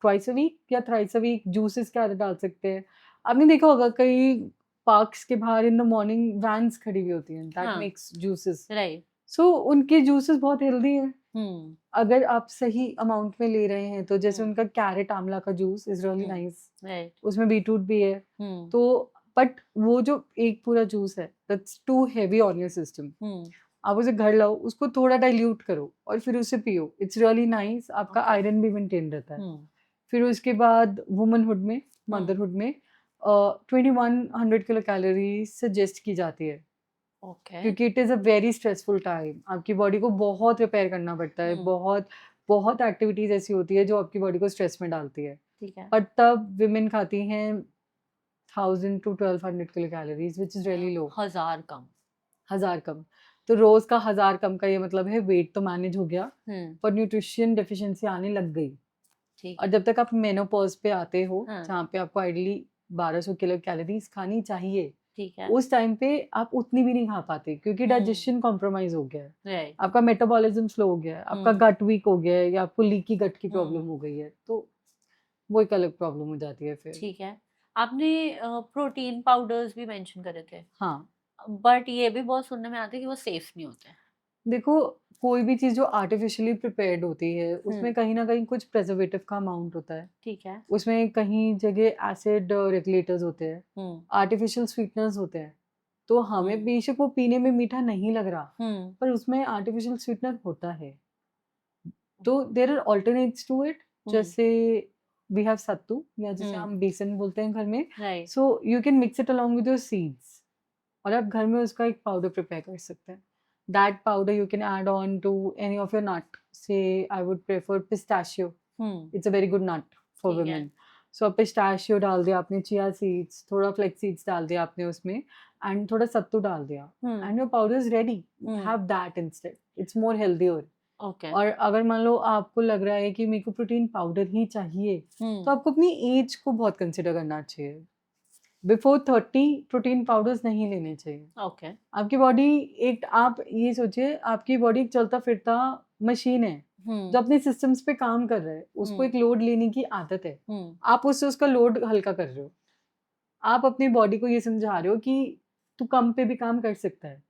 ट्वाइस अ वीक या थ्राइस अ वीक जूसेस के अंदर डाल सकते हैं। आपने देखा होगा कई पार्क्स के बाहर इन द मॉर्निंग वैन्स खड़ी हुई होती हैं दैट हाँ, मेक्स जूसेस। राइट। सो उनके जूसेस बहुत हेल्दी हैं। हुँ, अगर आप सही अमाउंट में ले रहे हैं तो जैसे हुँ, उनका कैरेट आंवला का juice is really hmm, nice. Right. उसमें बीटरूट भी है। हुँ, तो बट वो जो एक पूरा जूस है that's too heavy on your system. Hmm, आप उसे घर लाओ, उसको थोड़ा डाइल्यूट करो और फिर उसे पियो। इट्स रियली नाइस, आपका ओके। आयरन भी मेंटेन रहता है। हुँ, फिर उसके बाद वुमनहुड में, हुँ, मदरहुड में 2100 किलो कैलोरी सजेस्ट की जाती है। ओके। क्योंकि it is a very stressful time. आपकी बॉडी को बहुत रिपेयर करना पड़ता है। हुँ, बहुत बहुत एक्टिविटीज़ ऐसी होती है जो आपकी बॉडी को स्ट्रेस में डालती है। ठीक है। बट तब विमेन खाती हैं 1000 to 1200 kilo calories which is really low. 1000 कम। 1000 कम। तो रोज़ का 1000 कम का ये मतलब है वेट तो मैनेज हो गया, हुँ, पर न्यूट्रिशन डेफिशिएंसी आने लग गई। ठीक और है। जब तक आप मेनोपॉज़ पे आते हो, हाँ, जहाँ पे आपको आइडियली 1200 किलो कैलोरीज़ खानी चाहिए, ठीक है। उस टाइम पे आप उतनी भी नहीं खा पाते क्योंकि हुँ, डाइजेशन कॉम्प्रोमाइज़ हो गया है। राइट। आपका मेटाबॉलिज़्म स्लो हो गया है, आपका हुँ, गट वीक हो गया है या आपको लीकी गट की प्रॉब्लम हुँ, हो गई है, तो वो एक अलग प्रॉब्लम हो जाती है फिर। ठीक है। आपने प्रोटीन पाउडर्स भी मेंशन करे थे। हाँ, बट ये भी बहुत सुनने में आता है कि वो सेफ नहीं होते। देखो कोई भी चीज़ जो आर्टिफ़िशियली प्रिपेयर्ड होती है, हुँ, उसमें कहीं न कहीं कुछ प्रिजर्वेटिव का अमाउंट होता है। ठीक है। उसमें कहीं जगह एसिड रेगुलेटर्स होते हैं, हुँ, आर्टिफ़िशियल स्वीटनर्स होते हैं। तो हमें हुँ, बेशक वो पीने में मीठा नहीं लग रहा, हुँ, पर उसमें आर्टिफ़िशियल स्वीटनर होता है। तो there okay. Are alternates to it. Hmm, जैसे वी हैव सत्तू या जिसे हुँ, हम बेसन बोलते हैं घर में। Right. So you can mix it along with your seeds और आप घर में उसका एक पाउडर प्रिपेयर कर सकते हैं। That powder you can add on to any of your nut. Say I would prefer pistachio. Hmm, it's a very good nut for ठीक है। वुमेन। सो पिस्ताशियो डाल दिया आपने, चिया सीड्स, थोड़ा फ्लेक्स सीड्स डाल दिया आपने उसमें एंड थोड़ा सत्तू डाल दिया hmm, and your powder is ready. Hmm, have that instead, it's more healthier. Okay. और अगर मान लो आपको लग रहा है कि मेरे को प्रोटीन पाउडर ही चाहिए, तो हुँ, आपको अपनी एज को बहुत कंसिडर करना चाहिए। बिफोर 30 प्रोटीन पाउडर्स नहीं लेने चाहिए। ओके। आपकी बॉडी एक, आप ये सोचिए आपकी बॉडी एक चलता-फिरता मशीन है, जो हुँ, अपने सिस्टम्स पे काम कर रहा है। उसको हुँ, एक लोड लेने की आदत है। हुँ, आप उससे उसका लोड हल्का कर रहे हो। आप अपनी बॉडी को ये समझा रहे हो कि तू कम पे भी काम कर सकता है।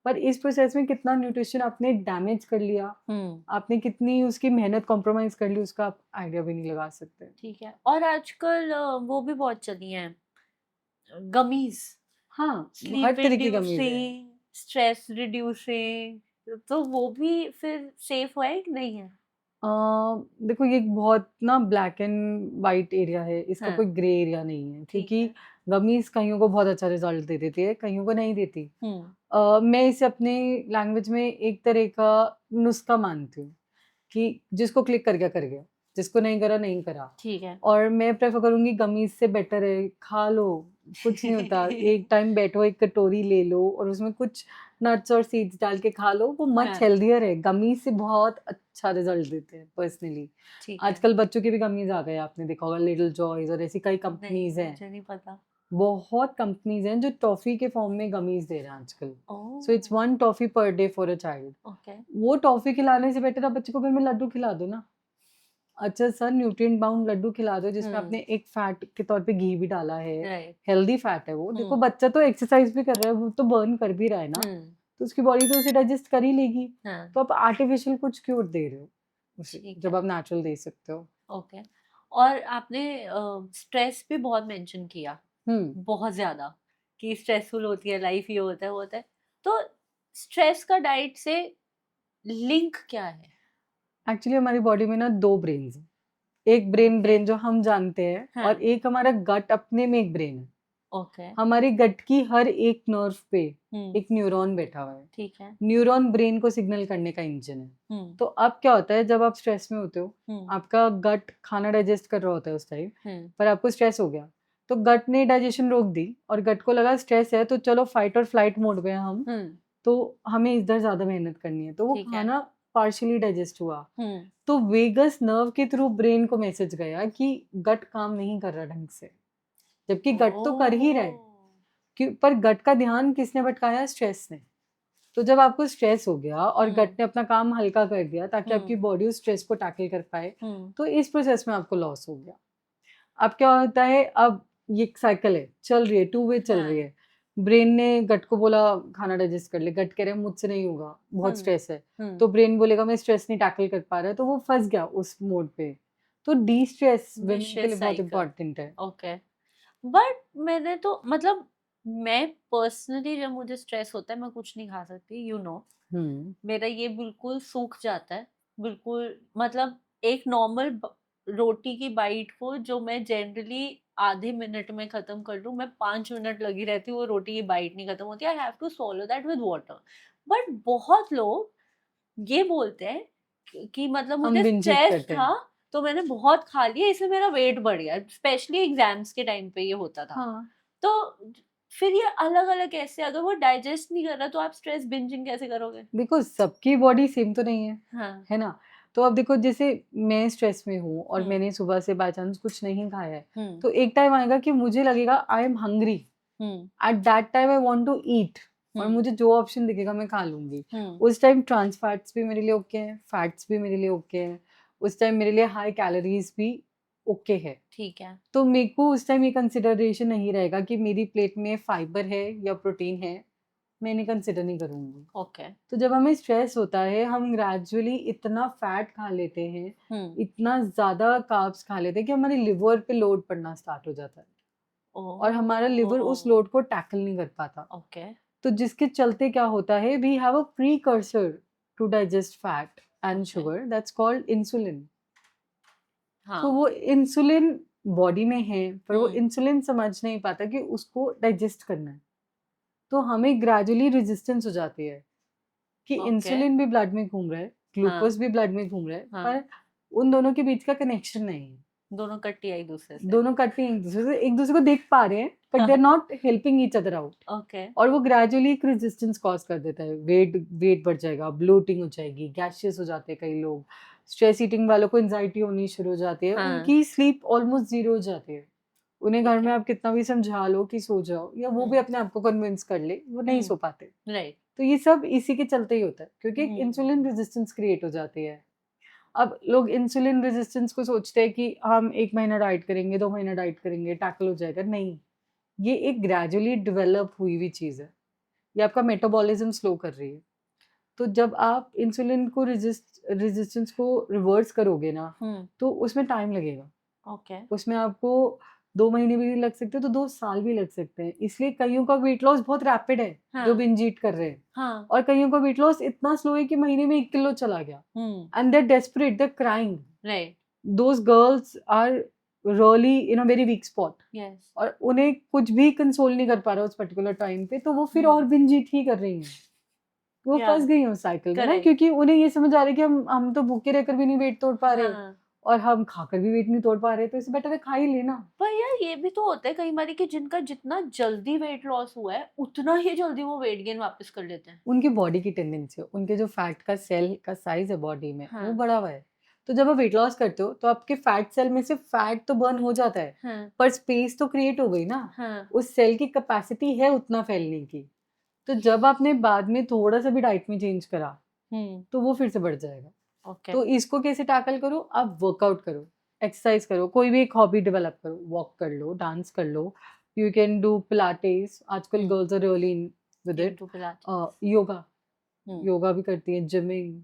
पर इस प्रोसेस में कितना न्यूट्रिशन आपने डैमेज कर लिया, हुँ, आपने कितनी उसकी मेहनत कॉम्प्रोमाइज़ कर ली, उसका आप आइडिया भी नहीं लगा सकते। ठीक है। और आजकल वो भी बहुत चली हैं गमीज़, हाँ, हर स्लीप तरह की कमीज़ है। इंड्यूसिंग, स्ट्रेस रिड्यूसिंग, तो वो भी फिर सेफ है कि नहीं है? अ, देखो ये एक बहुत ना ब्लैक एंड व्हाइट एरिया है, इसका हाँ, कोई ग्रे एरिया नहीं है ठीक क्योंकि है। गमीज़ कइयों को बहुत अच्छा रिज़ल्ट दे देती है, कइयों को नहीं देती। हुँ, मैं इसे अपनी लैंग्वेज में एक तरह का नुस्ख़ा मानती हूँ कि जिसको क्लिक कर गया, कर गया, जिसको नहीं करा, नहीं करा। ठीक है। और मैं प्रेफ़र करूँगी गमीज़ से बेटर है, खा लो, कुछ नहीं होता। एक टाइम बैठो, एक कटोरी ले लो और उसमें कुछ नट्स और सीड्स डाल के खा लो, वो मच हाँ, हेल्दियर है। गमीज़ से बहुत अच्छा रिज़ल्ट देते हैं पर्सनली। ठीक है। आजकल बच्चों के भी गमीज़ आ गए हैं, आपने देखा होगा लिटिल जॉयज़ और ऐसी कई नहीं, कंपनीज़ हैं। मुझे नहीं पता। बहुत कंपनीज़ हैं जो टॉफ़ी के फ़ॉर्म में गमीज़ दे रहे हैं आजकल। So it's oh! 1 toffee per day for a child. Okay. वो टॉफ़ी खिलाने से बेटर आप बच्चे को घर में लड्डू खिला दो ना। अच्छा सा न्यूट्रिएंट बाउंड लड्डू खिला दो जिसमें आपने हुँ, एक फैट के तौर पे घी भी डाला है, राइट। हेल्दी फैट है वो। देखो हुँ, बच्चा तो एक्सरसाइज़ भी कर रहा है, वो तो बर्न कर भी रहा है ना, हुँ, तो उसकी बॉडी तो उसे डाइजेस्ट कर ही लेगी। हाँ, तो आप आर्टिफ़िशियल कुछ क्यों दे रहे हो उसे, ठीक जब है। आप नेचुरल दे सकते हो। ओके। और आपने स्ट्रेस भी बहुत मेंशन किया, हुँ, बहुत ज़्यादा, कि स्ट्रेसफुल होती है लाइफ, ये होता है, वो होता है। तो स्ट्रेस का डाइट से लिंक क्या है? एक्चुअली हमारी बॉडी में ना 2 ब्रेन्स हैं। एक ब्रेन ओके, ब्रेन जो हम जानते हैं और हाँ, एक हमारा गट अपने में एक ब्रेन है। ओके, हमारे गट की हर एक नर्व पे हुँ, एक न्यूरॉन बैठा हुआ है। ठीक है। न्यूरॉन ब्रेन को सिग्नल करने का इंजन है। हुँ, तो अब क्या होता है जब आप स्ट्रेस में होते हो, हुँ, आपका गट खाना डाइजेस्ट कर रहा होता है उस टाइम, हुँ, पर आपको स्ट्रेस हो गया। तो गट ने डाइजेशन रोक दी और गट को लगा स्ट्रेस है तो चलो फाइट और फ्लाइट मोड में हैं हम, हुँ, तो हमें इधर ज़्यादा मेहनत करनी है। तो वो ठीक है। खाना पार्शियली डाइजेस्ट हुआ। हुँ, तो वेगस नर्व के थ्रू ब्रेन को मैसेज गया कि गट काम नहीं कर रहा ढंग से। जबकि गट तो कर ही रहा है। ओह! पर गट का ध्यान किसने भटकाया? स्ट्रेस ने। तो जब आपको स्ट्रेस हो गया और हम्म। गट ने अपना काम हल्का कर दिया ताकि आपकी हम्म। बॉडी उस स्ट्रेस को टैकल कर पाए, हम्म। तो इस प्रोसेस में आपको लॉस हो गया। अब क्या होता है, अब ये एक साइकिल है, चल रही है, टू वे चल रही हाँ। है। ब्रेन ने गट को बोला खाना डाइजेस्ट कर ले, गट कह रहा है मुझसे नहीं होगा, बहुत हम्म। स्ट्रेस है। हम्म। तो ब्रेन बोलेगा मैं स्ट्रेस नहीं टैकल कर पा रहा है, तो वो फंस गया उस मोड पे। तो डी स्ट्रेस वुमेन के विशियस लिए बहुत साइकिल। इंपॉर्टेंट है। ओके। बट मैंने तो मतलब मैं पर्सनली जब मुझे स्ट्रेस होता है मैं कुछ नहीं खा सकती, यू नो। मेरा ये बिल्कुल सूख जाता है, बिल्कुल मतलब एक नॉर्मल रोटी की बाइट को जो मैं जनरली आधे मिनट में खत्म कर लूँ, मैं 5 मिनट लगी रहती हूँ वो रोटी की बाइट नहीं खत्म होती। I have to swallow that with water. But बहुत लोग ये बोलते हैं कि मतलब हम मुझे बिंज ईट स्ट्रेस करते हैं। था तो मैंने बहुत खा लिया, इसलिए मेरा वेट बढ़ गया। स्पेशली एग्जाम्स के टाइम पे ये होता था। हाँ, तो फिर ये अलग अलग कैसे, अगर वो डाइजेस्ट नहीं कर रहा तो आप स्ट्रेस बिंजिंग कैसे करोगे? देखो सबकी बॉडी सेम तो नहीं है, हाँ। है ना? तो अब देखो जैसे मैं स्ट्रेस में हूँ और हम्म। मैंने सुबह से बाय चांस कुछ नहीं खाया है, हम्म। तो एक टाइम आएगा कि मुझे लगेगा I am hungry, hmm. At that time I want to eat, और हम्म। मुझे जो ऑप्शन दिखेगा मैं खा लूंगी। हम्म। उस टाइम ट्रांस फैट्स भी मेरे लिए ओके हैं, फैट्स भी मेरे लिए ओके हैं, उस टाइम मेरे लिए हाई कैलोरीज भी ओके है। ठीक है। तो मेरे को उस टाइम ये कंसिडरेशन नहीं रहेगा कि मेरी प्लेट में फाइबर है या प्रोटीन है, मैं इन्हें कंसिडर नहीं करूंगी। ओके। तो जब हमें स्ट्रेस होता है हम ग्रेजुअली इतना फैट खा लेते हैं, हम्म। इतना ज़्यादा कार्ब्स खा लेते हैं कि हमारे लिवर पे लोड पड़ना स्टार्ट हो जाता है और हमारा लिवर उस ओह। लोड को टैकल नहीं कर पाता। ओके। तो जिसके चलते क्या होता है, we have a precursor to digest fat and okay. Sugar, that's called insulin. तो हाँ। वो इंसुलिन बॉडी में है, पर वो हम्म। इंसुलिन समझ नहीं पाता कि उसको डाइजेस्ट करना है। तो हमें ग्रेजुअली रेजिस्टेंस हो जाती है कि ओके। इंसुलिन भी ब्लड में घूम रहा है, हाँ। ग्लूकोज भी ब्लड में घूम रहा है, हाँ। पर उन दोनों के बीच का कनेक्शन नहीं है। दोनों कट्टी आई दूसरे से। दोनों कट्टे एक दूसरे को देख पा रहे हैं, but they are not helping each other out. Okay. और वो ग्रेजुअली एक रेजिस्टेंस कॉज कर देता है, वेट बढ़ जाएगा, ब्लोटिंग हो जाएगी, गैशियस हो जाते हैं कई लोग, स्ट्रेस ईटिंग वालों को एंजाइटी होनी शुरू हो जाती है, हाँ। उनकी स्लीप ऑलमोस्ट जीरो हो जाती है। उन्हें घर ठीक में है। आप कितना भी समझा लो कि सो जाओ, या वो भी हम्म। अपने आप को कन्विंस कर ले, वो नहीं सो पाते। राइट। तो ये सब इसी के चलते ही होता है, क्योंकि एक इंसुलिन हम्म। रेजिस्टेंस क्रिएट हो जाती है। अब लोग इंसुलिन रेजिस्टेंस को सोचते हैं कि हम 1 महीना डाइट करेंगे, 2 महीना डाइट करेंगे, टैकल हो जाएगा। नहीं, ये एक ग्रेजुअली डेवलप हुई हुई चीज़ है। ये आपका मेटाबॉलिज्म स्लो कर रही है। तो जब आप इंसुलिन को रेजिस्टेंस को रिवर्स करोगे ना, हम्म। तो उसमें टाइम लगेगा। ओके। उसमें आपको 2 महीने भी लग सकते हैं, तो 2 साल भी लग सकते हैं। इसलिए कईयों का वेट लॉस बहुत रैपिड है, जो हाँ। बिंज ईट कर रहे हैं, हाँ। और कईयों का वेट लॉस इतना स्लो है कि महीने में 1 किलो चला गया, hmm. And they are desperate, they are crying. Right. Those girls are really in a very weak spot, yes. और उन्हें कुछ भी कंसोल नहीं कर पा रहा उस पर्टिकुलर टाइम पे, तो वो फिर और हम्म। बिंज ईट ही कर रही हैं। वो या। फंस गई हैं उस साइकिल में ना, करेक्ट। क्योंकि उन्हें ये समझ आ रहा है कि हम तो भूखे रहकर भी नहीं वेट तोड़ पा रहे, हाँ। और हम खाकर भी वेट नहीं तोड़ पा रहे, तो इससे बेटर है खा ही लेना। पर यार ये भी तो होता है कई बार कि जिनका जितना जल्दी वेट लॉस हुआ है उतना ही जल्दी वो वेट गेन वापस कर लेते हैं। उनकी बॉडी की टेंडेंसी है, उनके जो फैट का सेल का साइज है बॉडी में, वो हाँ। बढ़ा हुआ है। तो जब आप वेट लॉस करते हो तो आपके फैट सेल में से फैट तो बर्न हो जाता है, हाँ। पर स्पेस तो क्रिएट हो गई ना। हाँ। उस सेल की कैपेसिटी है उतना फैलने की। तो जब आपने बाद में थोड़ा सा भी डाइट में चेंज करा, तो वो फिर से बढ़ जाएगा। ओके। तो इसको कैसे टैकल करो, आप वर्कआउट करो, एक्सरसाइज करो, कोई भी एक हॉबी डेवलप करो, वॉक कर लो, डांस कर लो, यू कैन डू पिलाटेस, आजकल hmm. Girls are really in with it. Into pilates. Yoga, hmm. Yoga भी करती है, जिमिंग,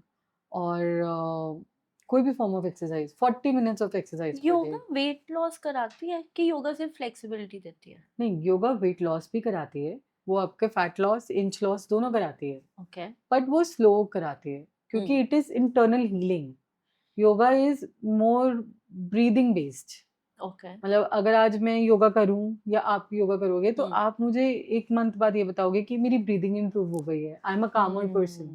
और कोई भी form of exercise, 40 minutes of exercise पर योगा डे। वेट लॉस कराती है कि योगा सिर्फ फ्लेक्सिबिलिटी देती है? नहीं, योगा वेट लॉस भी कराती है, वो आपके फैट लॉस, इंच लॉस दोनों कराती है, ओके। बट वो स्लो कराती है, क्योंकि it is internal healing. Yoga is more breathing based. Okay. मतलब अगर आज मैं योगा करूं या आप योगा करोगे, तो हम्म। आप मुझे 1 मंथ बाद ये बताओगे कि मेरी ब्रीदिंग इंप्रूव हो गई है, आई एम अ कामर पर्सन,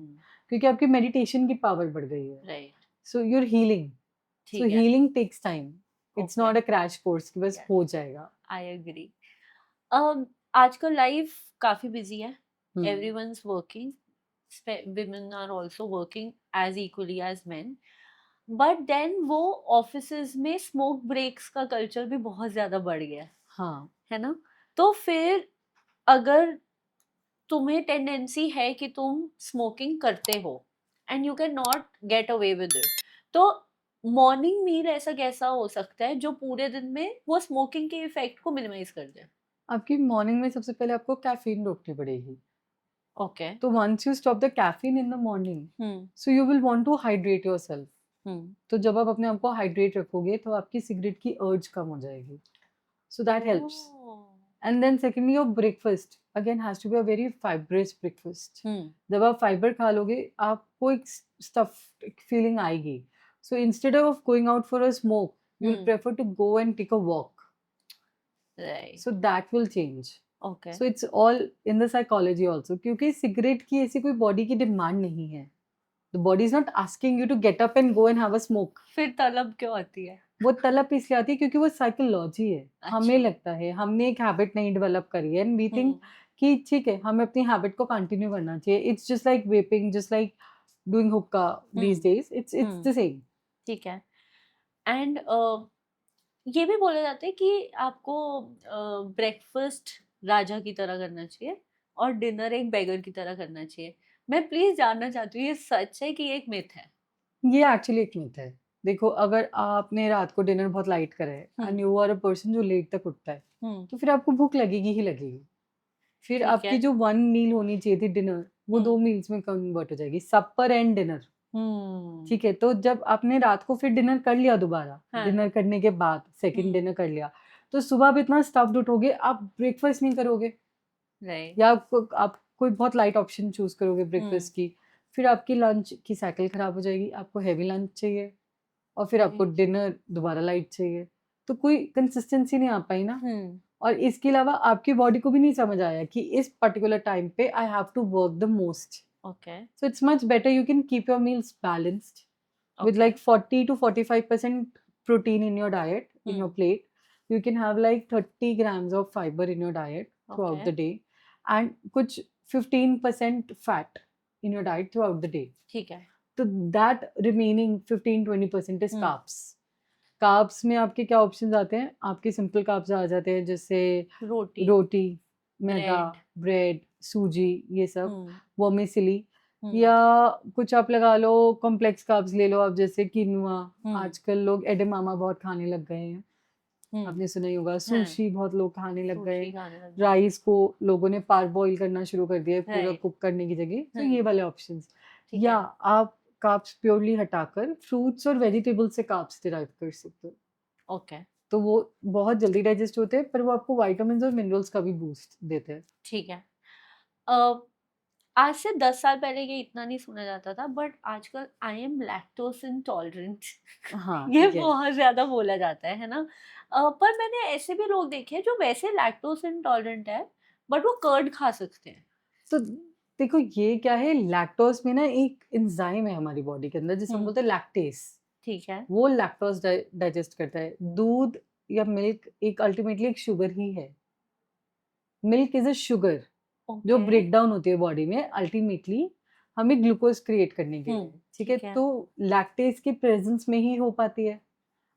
क्योंकि आपकी मेडिटेशन की पावर बढ़ गई है। Right. So your healing, so ठीक है। Healing takes time, it's okay. Not a crash course कि बस यस। हो जाएगा। I agree. आजकल लाइफ काफी बिजी है, hmm. everyone's working, women are also working as equally as men, but then वो ऑफिसेज में स्मोक ब्रेक्स का कल्चर भी बहुत ज्यादा बढ़ गया हाँ, है ना? तो फिर अगर तुम्हें टेंडेंसी है कि तुम स्मोकिंग करते हो and you can not get away with it, तो मॉर्निंग मील ऐसा कैसा हो सकता है जो पूरे दिन में वो स्मोकिंग के इफेक्ट को मिनिमाइज कर दे? आपकी मॉर्निंग में सबसे पहले आपको कैफीन रोकनी पड़ेगी। ओके। तो once you stop the caffeine in the morning, hmm. So you will want to hydrate yourself. Hmm. तो जब आप अपने आप को हाइड्रेट रखोगे तो आपकी सिगरेट की अर्ज कम हो जाएगी। So that helps. Oh. And then secondly your breakfast again has to be a very fibrous breakfast. Hmm. जब आप फाइबर खा लोगे आपको एक स्टफ फीलिंग आएगी। So instead of going out for a smoke you will hmm. Prefer to go and take a walk. Right. So that will change. Okay. So it's all in the psychology also, क्योंकि cigarette की ऐसी कोई body की demand नहीं है। The body is not asking you to get up and go and have a smoke. फिर तलब क्यों आती है? वो तलब इसलिए आती है क्योंकि वो साइकोलॉजी है। हमें अच्छा। लगता है हमने एक हैबिट नहीं डेवलप करी है एंड वी थिंक हम्म। कि ठीक है हमें अपनी हैबिट को कंटिन्यू करना चाहिए। It's just like vaping, just like doing hookah these hmm. Days, it's hmm. The same. ठीक है। एंड ये भी बोला जाता है कि आपको ब्रेकफास्ट राजा की तरह करना चाहिए और डिनर एक बेगर की तरह करना चाहिए। मैं प्लीज जानना चाहती हूँ ये सच है कि ये एक मिथ है? ये एक्चुअली एक मिथ है। देखो, अगर आपने रात को डिनर बहुत लाइट करा है and you are a person जो लेट तक उठता है, तो फिर आपको भूख लगेगी ही लगेगी। फिर ठीक आपकी है। जो वन मील होनी चाहिए थी डिनर, वो दो हम्म। मील्स में कन्वर्ट हो जाएगी, सपर एंड डिनर। हम्म। ठीक है, तो जब आपने रात को फिर डिनर कर लिया दोबारा, हाँ। डिनर करने के बाद सेकंड हम्म। डिनर कर लिया, तो सुबह आप इतना स्टफ्ड उठोगे, आप ब्रेकफास्ट नहीं करोगे राइट। या आप कोई बहुत लाइट ऑप्शन चूज करोगे ब्रेकफास्ट की। फिर आपकी लंच की साइकिल खराब हो जाएगी, आपको हैवी लंच चाहिए और फिर आपको राइट। डिनर दोबारा लाइट चाहिए। तो कोई कंसिस्टेंसी नहीं आ पाई ना। हम्म। और इसके अलावा आपकी बॉडी को भी नहीं समझ आया कि इस पर्टिकुलर टाइम पे I have to work the most. Okay. So it's much better you can keep your meals balanced with okay. like 40 to 45% protein in your diet, in your hmm. plate. You can have like 30 grams of fiber in your diet throughout okay. the day and कुछ 15% fat in your diet throughout the day. ठीक है। So that remaining 15-20% is hmm. carbs. Carbs में आपके क्या options आते हैं? आपके simple carbs आ जाते हैं, जैसे रोटी। रोटी, मैदा, ब्रेड। ब्रेड, सूजी, ये सब, हम्म। वर्मिसेली, हम्म। या कुछ आप लगा लो कॉम्प्लेक्स कार्ब्स ले लो आप, जैसे किनुआ। हम्म। आजकल लोग एडेमामा बहुत खाने लग गए हैं, हम्म। आपने सुना ही होगा। हाँ। सुशी बहुत लोग खाने लग गए। सुशी खाने लग गए। राइस को लोगों ने पार बॉईल करना शुरू कर दिया है पूरा राइट। कुक करने की जगह। तो हम्म। ये वाले ऑप्शंस, ठीक या है। आप कार्ब्स प्योरली हटाकर फ्रूट्स और वेजिटेबल्स से कार्ब्स डिराइव कर सकते हो। ओके। तो वो बहुत जल्दी डाइजेस्ट होते हैं, पर वो आपको विटामिन्स और मिनरल्स का भी बूस्ट देते हैं। ठीक है। अ, आज से 10 साल पहले ये इतना नहीं सुना जाता था, बट आजकल आई एम लैक्टोज इंटॉलरेंट हाँ, ये यस। बहुत ज्यादा बोला जाता है ना? पर मैंने ऐसे भी लोग देखे हैं जो वैसे लैक्टोज इंटॉलरेंट है बट वो कर्ड खा सकते हैं। तो देखो, ये क्या है, लैक्टोज में ना एक एंजाइम है हमारी बॉडी के अंदर जिसे हम बोलते हैं लैक्टेस। ठीक है। वो लैक्टोज डाइजेस्ट करता है। दूध या मिल्क एक अल्टीमेटली एक शुगर ही है। मिल्क इज अ शुगर जो ओके। ब्रेक डाउन होती है बॉडी में अल्टीमेटली हमें ग्लूकोज क्रिएट करने के लिए। ठीक है, ठीक है। तो लैक्टेज की प्रेजेंस में ही हो पाती है।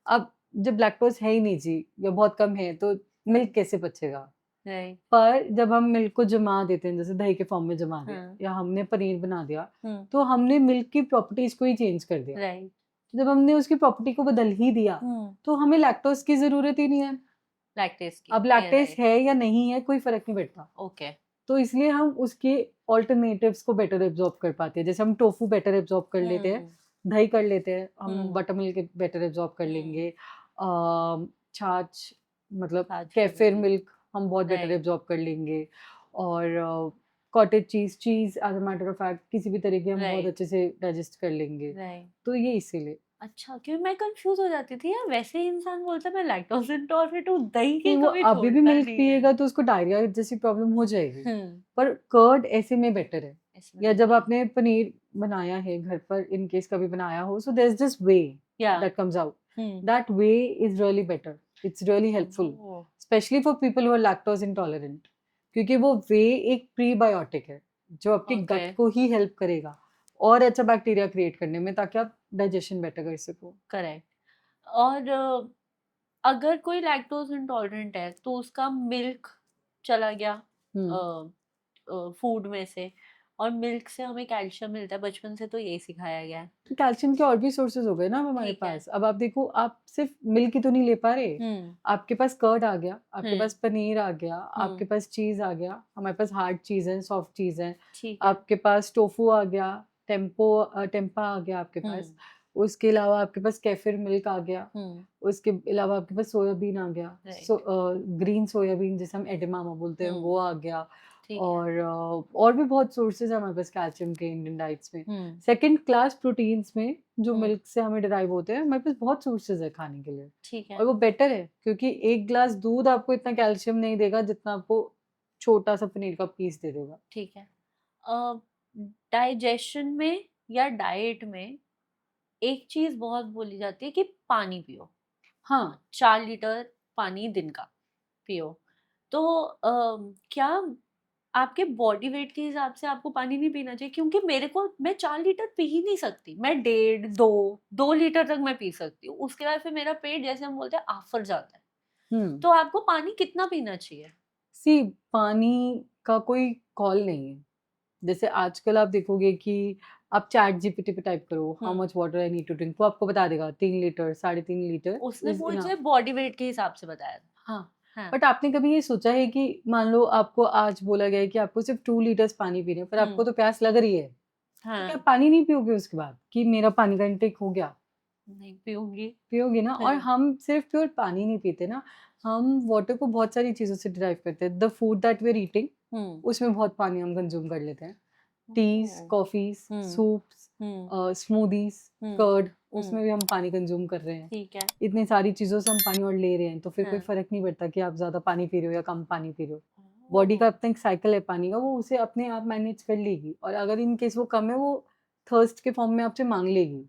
अब जब लैक्टोज है ही नहीं जी, या बहुत कम है, तो मिल्क कैसे बचेगा? राइट। पर जब हम मिल्क को जमा देते हैं, जैसे दही के फॉर्म में जमा दिया हाँ। या हमने पनीर बना दिया, हम्म। तो हमने मिल्क की प्रॉपर्टीज को ही चेंज कर दिया। राइट। तो जब हमने उसकी प्रॉपर्टी को बदल ही दिया, हम्म। तो हमें लैक्टोज की जरूरत ही नहीं है। लैक्टेज की। अब लैक्टेज राइट। है या नहीं है कोई फर्क नहीं पड़ता। ओके। तो इसलिए हम उसके ऑल्टरनेटिव्स को बेटर एब्जॉर्ब कर पाते हैं। जैसे हम टोफू बेटर एब्जॉर्ब कर लेते हैं, दही कर लेते हैं, हम हम्म। बटर मिल्क बेटर एब्जॉर्ब कर लेंगे, छाछ मतलब छाछ कर कैफिर लेंगे। मिल्क हम बहुत बेटर राइट। एब्जॉर्ब कर लेंगे, और cottage cheese as a matter of fact किसी भी तरीके हम बहुत राइट। अच्छे से डाइजेस्ट कर लेंगे। राइट। तो ये इसीलिए। अच्छा, क्योंकि मैं कंफ्यूज हो जाती थी यार, वैसे ही इंसान बोलता है मैं लैक्टोज इंटॉलरेंट हूँ, दही की नहीं, वो कभी अभी भी छोड़ता मिल्क नहीं है। पिएगा तो उसको डायरिया जैसी प्रॉब्लम हो जाएगी। हम्म। पर कर्ड ऐसे में बेटर है। इसमें या जब better है। आपने पनीर बनाया है घर पर, इन केस कभी बनाया हो, so there is this whey या। That comes out. Hmm. That whey is really better. It's really helpful, oh. Specially for people who are lactose intolerant, क्योंकि वो वे एक प्रीबायोटिक है जो आपके ओके। गट को ही हेल्प करेगा और अच्छा बैक्टीरिया क्रिएट करने में, ताकि आप डाइजेशन बेटर कर सको। करेक्ट। और अगर कोई लैक्टोज इंटॉलरेंट है तो उसका मिल्क चला गया, हम्म। फूड में से, और मिल्क से हमें कैल्शियम मिलता है, बचपन से तो यही सिखाया गया है। तो कैल्शियम के और भी सोर्सेज हो गए ना अब हमारे ठीक है। पास। अब आप देखो, आप सिर्फ मिल्क ही तो नहीं ले पा रहे। हम्म। आपके पास कर्ड आ गया, आपके पास हम्म। पनीर आ गया, आपके पास चीज आ गया, हमारे पास हार्ड चीज है, सॉफ्ट चीज है, ठीक है। आपके पास टोफू आ गया, टेम्पा आ गया आपके पास। हम्म। उसके अलावा आपके पास केफिर मिल्क आ गया। हम्म। उसके अलावा आपके पास सोयाबीन आ गया, राइट। ग्रीन सोयाबीन जिसे हम एडेमामा बोलते हैं, वो आ गया। ठीक है। और भी बहुत सोर्सेज है हमारे पास कैल्शियम के इंडियन डाइट्स में। हम्म। सेकंड क्लास प्रोटीन्स में जो हम्म। मिल्क से हमें डिराइव होते हैं, हमारे पास बहुत सोर्सेज है खाने के लिए। ठीक है। और वो बेटर है, क्योंकि एक ग्लास दूध आपको इतना कैल्शियम नहीं देगा जितना आपको छोटा सा पनीर का पीस दे देगा। ठीक है। डाइजेशन में या डाइट में एक चीज बहुत बोली जाती है कि पानी पियो, हाँ, 4 लीटर पानी दिन का पियो। तो क्या आपके बॉडी वेट के हिसाब से आपको पानी नहीं पीना चाहिए? क्योंकि मेरे को, मैं 4 लीटर पी ही नहीं सकती, मैं 1.5, 2 लीटर तक मैं पी सकती हूँ, उसके बाद फिर मेरा पेट, जैसे हम बोलते हैं, आफर जाता है। हम्म। तो आपको पानी कितना पीना चाहिए? सी, पानी का कोई कॉल नहीं है। जैसे आजकल आप देखोगे कि आप चैट जीपीटी पे टाइप करो how hmm. Much water I need to drink, वो आपको बता देगा 3 लीटर, 3.5 लीटर उसने इज मुझे इनफ। बॉडी वेट के हिसाब से बताया था। हाँ, हाँ। बट आपने कभी ये सोचा है कि मान लो आपको आज बोला गया है कि आपको सिर्फ 2 लीटर्स पानी पीने हैं, पर आपको तो प्यास लग रही है, तो क्या हाँ। आप पानी नहीं पियोगे उसके बाद कि मेरा पानी का इंटेक हो गया? नहीं पीऊंगी। पियोगे ना। और हाँ। हम सिर्फ प्योर पानी नहीं पीते ना, हम वाटर को बहुत सारी चीज़ों से डिराइव करते हैं। The food that we are eating, hmm. उसमें बहुत पानी हम कंज्यूम कर लेते हैं। Teas, oh. Coffees, hmm. Soups, hmm. Smoothies, hmm. Curd, hmm. उसमें भी हम पानी कंज्यूम कर रहे हैं। ठीक है। इतनी सारी चीज़ों से हम पानी और ले रहे हैं, तो फिर कोई हाँ। फ़र्क नहीं पड़ता कि आप ज़्यादा पानी पी रहे हो या कम पानी पी रहे हो। बॉडी ओह। का अपना एक साइकिल है पानी का, वो उसे अपने आप मैनेज कर लेगी, और अगर इन केस वो कम है, वो थर्स्ट के फॉर्म में आपसे माँग लेगी।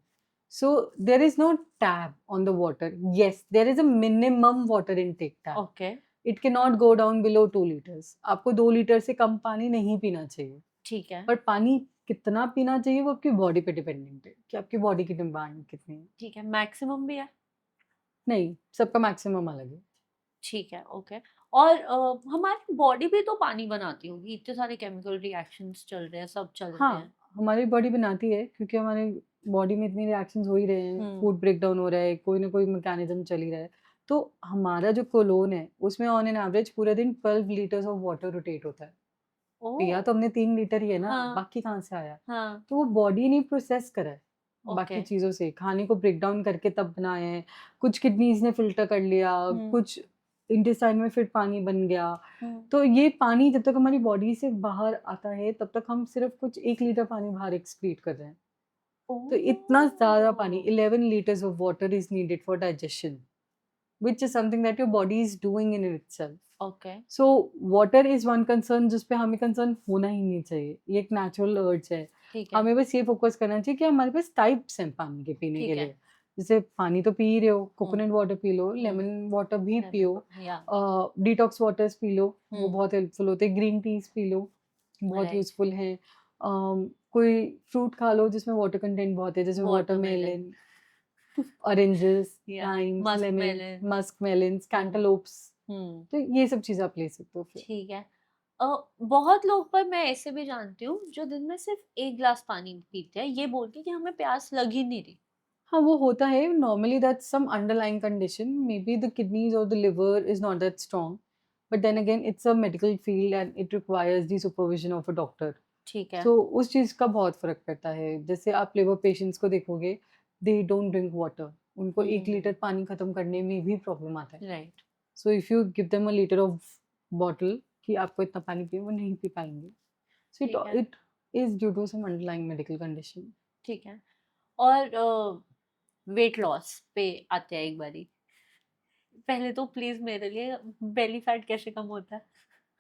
So there is no tab on the water. Yes, there is a minimum water intake tab. Okay. It can not go down below 2 litres. आपको 2 लीटर से कम पानी नहीं पीना चाहिए। ठीक है। पर पानी कितना पीना चाहिए वो आपकी बॉडी पे डिपेंडेंट है कि आपकी बॉडी की डिमांड कितनी है। ठीक है, मैक्सिमम भी है? नहीं, सबका मैक्सिमम अलग है। ठीक है, ओके। और हमारी बॉडी भी तो पानी बनाती होगी, इतने सारे केमिकल रिएक्शंस चल रहे हैं, सब चल रहे हाँ, हैं। हमारी बॉडी बनाती है, क्योंकि हमारे बॉडी में इतनी रिएक्शंस हो ही रहे हैं, हम्म। फूड ब्रेक डाउन हो रहा है, कोई ना कोई मैकेनिज्म चल ही रहा है। तो हमारा जो कोलोन है, उसमें ऑन एन एवरेज पूरे दिन 12 लीटर्स ऑफ वाटर रोटेट होता है। पिया ओह। तो हमने 3 लीटर ही है ना, हाँ। बाकी कहाँ से आया? हाँ। तो वो बॉडी ने प्रोसेस करा है ओके। बाकी चीज़ों से, खाने को ब्रेक डाउन करके तब बनाया है। कुछ किडनीज़ ने फ़िल्टर कर लिया, हम्म। कुछ इंटेस्टाइन में फिर पानी बन गया। हम्म। तो ये पानी जब तक हमारी बॉडी से बाहर आता है, तब तक हम सिर्फ़ कुछ 1 लीटर पानी बाहर एक्सक्रीट कर रहे हैं। तो इतना ज़्यादा पानी, ओह। 11 liters of water is needed for digestion, which is something that your body is doing in itself. Okay. So water is one concern जिस पे हमें कंसर्न होना ही नहीं चाहिए। ये एक नेचुरल अर्ज है। ठीक है। हमें बस ये फ़ोकस करना चाहिए कि हमारे पास टाइप्स हैं पानी के पीने के ठीक है। लिए। जैसे पानी तो पी ही रहे हो, हम्म। कोकोनट वाटर पी लो, हम्म। लेमन वाटर भी पियो, या। डिटॉक्स वाटर्स पी लो, वो हम्म। बहुत हेल्पफुल होते हैं। ग्रीन टीज़ पी लो, बहुत राइट। यूज़फुल हैं। कोई फ्रूट खा लो जिसमें वाटर कंटेंट बहुत है, जैसे वाटरमेलन। वाटरमेलन, ऑरेंजेस, या। Limes, musk lemon, melon. Musk melons, cantaloupes. Hmm. तो ये सब चीज़ें आप ले सकते हो फिर। ठीक है। अ, बहुत लोग, पर मैं ऐसे भी जानती हूँ, जो दिन में सिर्फ 1 गिलास पानी पीते हैं, ये बोल के कि हमें प्यास लग ही नहीं रही। हाँ, वो होता है। Normally that's some underlying condition, maybe the kidneys और the liver is not that strong, but then again it's a medical field and it requires the supervision of a doctor. ठीक है। सो उस चीज़ का बहुत फ़र्क पड़ता है। जैसे आप लिवर पेशेंट्स को देखोगे, दे डोंट ड्रिंक वाटर। उनको 1 लीटर पानी खत्म करने में भी प्रॉब्लम आता है। Right. So if you give them a litre of bottle कि आपको इतना पानी पियो, वो नहीं पी पाएँगे। सो ठीक है। It is due to some underlying medical condition. ठीक है। और वेट लॉस पे आते हैं एक बारी। पहले तो प्लीज मेरे लिए, बेली फैट कैसे कम होता है?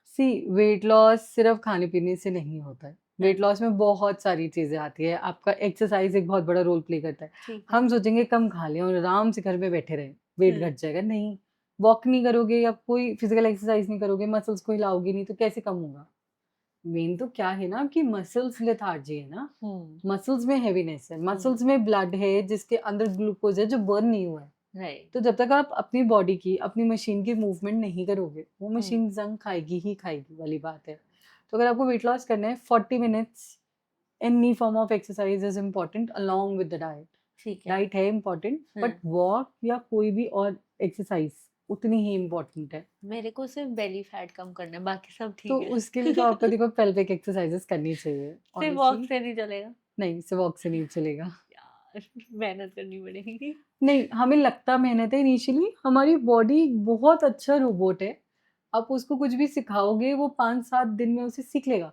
सी, वेट लॉस सिर्फ खाने-पीने से नहीं होता है। हाँ। वेट लॉस में बहुत सारी चीज़ें आती हैं। आपका एक्सरसाइज़ एक बहुत बड़ा रोल प्ले करता है। ठीक है। हम सोचेंगे कम खा लें और आराम से घर में बैठे रहें, वेट हम्म। घट जाएगा। नहीं, वॉक नहीं करोगे या कोई फिज़िकल एक्सरसाइज़ नहीं करोगे, मसल्स को हिलाओगे नहीं, तो कैसे कम होगा? मेन तो क्या है ना कि मसल्स लेथार्जी है ना, हम्म। मसल्स में हेवीनेस है, मसल्स में ब्लड है जिसके अंदर ग्लूकोज़ है जो बर्न नहीं हुआ है। राइट। तो जब तक आप अपनी बॉडी की, अपनी मशीन की मूवमेंट नहीं करोगे, वो हम्म। मशीन ज़ंग खाएगी ही खाएगी वाली बात है। तो अगर आपको वेट लॉस करना है 40 minutes any form of exercise is important along with the diet. ठीक है. डाइट है इम्पॉर्टेंट बट वॉक या कोई भी और एक्सरसाइज उतनी ही इम्पोर्टेंट है. मेरे को सिर्फ बेली फैट कम करना है, बाकी सब तो ठीक है. उसके लिए तो आपको देखो पेल्विक एक्सरसाइजेस करनी चाहिए. सिर्फ वॉक Honestly, से नहीं चलेगा नहीं सिर्फ वॉक से नहीं चलेगा. यार, मेहनत करनी पड़ेगी. नहीं, हमें लगता मेहनत है इनिशियली. हमारी बॉडी बहुत अच्छा रोबोट है. आप उसको कुछ भी सिखाओगे वो 5-7 दिन में उसे सीख लेगा.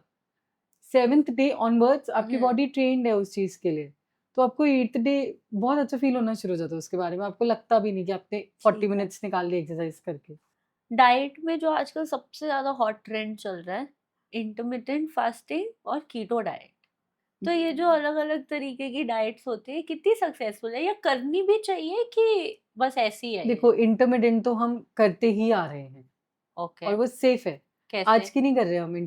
7th डे ऑनवर्ड्स आपकी बॉडी ट्रेंड है उस चीज के लिए. तो आपको 8th डे बहुत अच्छा फील होना शुरू हो जाता है उसके बारे में. आपको लगता भी नहीं कि आपने 40 ठीक है. मिनट्स निकाल लिए एक्सरसाइज करके. डाइट में जो आजकल सबसे ज्यादा हॉट ट्रेंड चल रहा है, इंटरमिटेंट फास्टिंग और कीटो डाइट. तो ये जो अलग अलग तरीके की डाइट्स होती है, कितनी सक्सेसफुल है या करनी भी चाहिए कि बस ऐसी है? देखो इंटरमिटेंट तो हम करते ही आ रहे हैं ओके. और वो सेफ है. कैसे? आज की नहीं कर रहे हम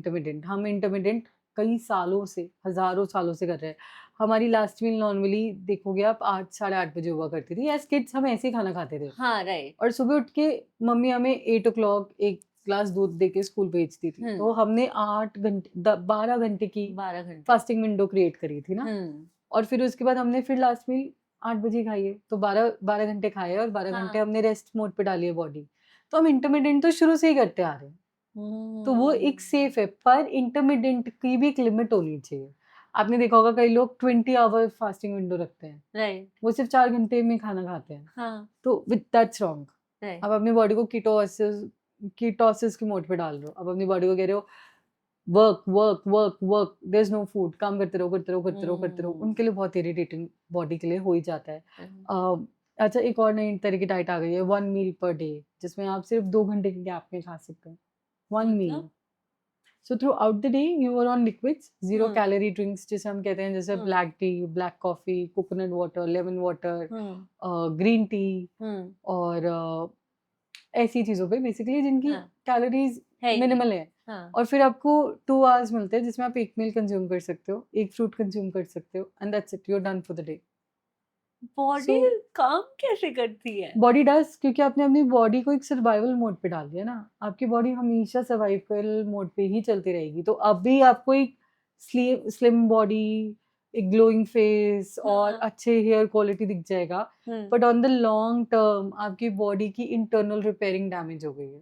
इंटरमिटेंट कई सालों से, हजारों सालों से कर रहे हैं. हमारी लास्ट मील नॉर्मली देखोगे आप 8-8:30 बजे हुआ करती थी. एज किड्स हम ऐसे ही खाना खाते थे. हाँ, राइट. और सुबह उठ के मम्मी हमें 8 o'clock एक ग्लास दूध दे के स्कूल भेजती थी. तो हमने 8 घंटे 12 घंटे की 12 घंटे. फास्टिंग विंडो क्रिएट करी थी ना. और फिर उसके बाद हमने फिर लास्ट मील 8 बजे खाई है. तो 12 घंटे खाए और 12 घंटे हाँ. हमने रेस्ट मोड पे डाली है बॉडी. तो हम इंटरमिटेंट तो शुरू से ही करते आ रहे हैं. तो वो एक सेफ है. पर इंटरमिटेंट की भी एक लिमिट होनी चाहिए. आपने देखा होगा कई लोग 20 आवर फास्टिंग विंडो रखते हैं. राइट. वो सिर्फ 4 घंटे में खाना खाते हैं. हाँ. तो विद दैट्स रॉन्ग. राइट. आप अपनी बॉडी को कीटोसिस की मोड पे डाल रहे हो. आप अपनी बॉडी को कह रहे हो work work work work, there is no food. काम करते रहो करते रहो करते रहो करते रहो. उनके लिए बहुत इरिटेटिंग बॉडी के लिए हो ही जाता है. अच्छा, एक और नई तरह की डाइट आ गई है 1 मील पर डे, जिसमें आप सिर्फ 2 घंटे के गैप में खा सकते हैं 1 meal. So throughout the day you are on liquids, 0 calorie drinks जिसे हम कहते हैं, जैसे black tea, black coffee, coconut water, lemon water, green tea और ऐसी चीजों पे बेसिकली जिनकी कैलोरीज मिनिमल है. और फिर आपको 2 आवर्स मिलते हैं जिसमें आप एक मील कंज्यूम कर सकते हो, एक फ्रूट कंज्यूम कर सकते हो and that's it, you are done for the day. Body काम कैसे करती है? बॉडी डज, क्योंकि आपने अपनी बॉडी को एक सर्वाइवल मोड पे डाल दिया ना. आपकी बॉडी हमेशा सर्वाइवल मोड पे ही चलती रहेगी. तो अब भी आपको एक स्लिम बॉडी, एक ग्लोइंग फेस और अच्छे हेयर क्वालिटी दिख जाएगा. But on the long term आपकी बॉडी की इंटरनल रिपेयरिंग डैमेज हो गई है.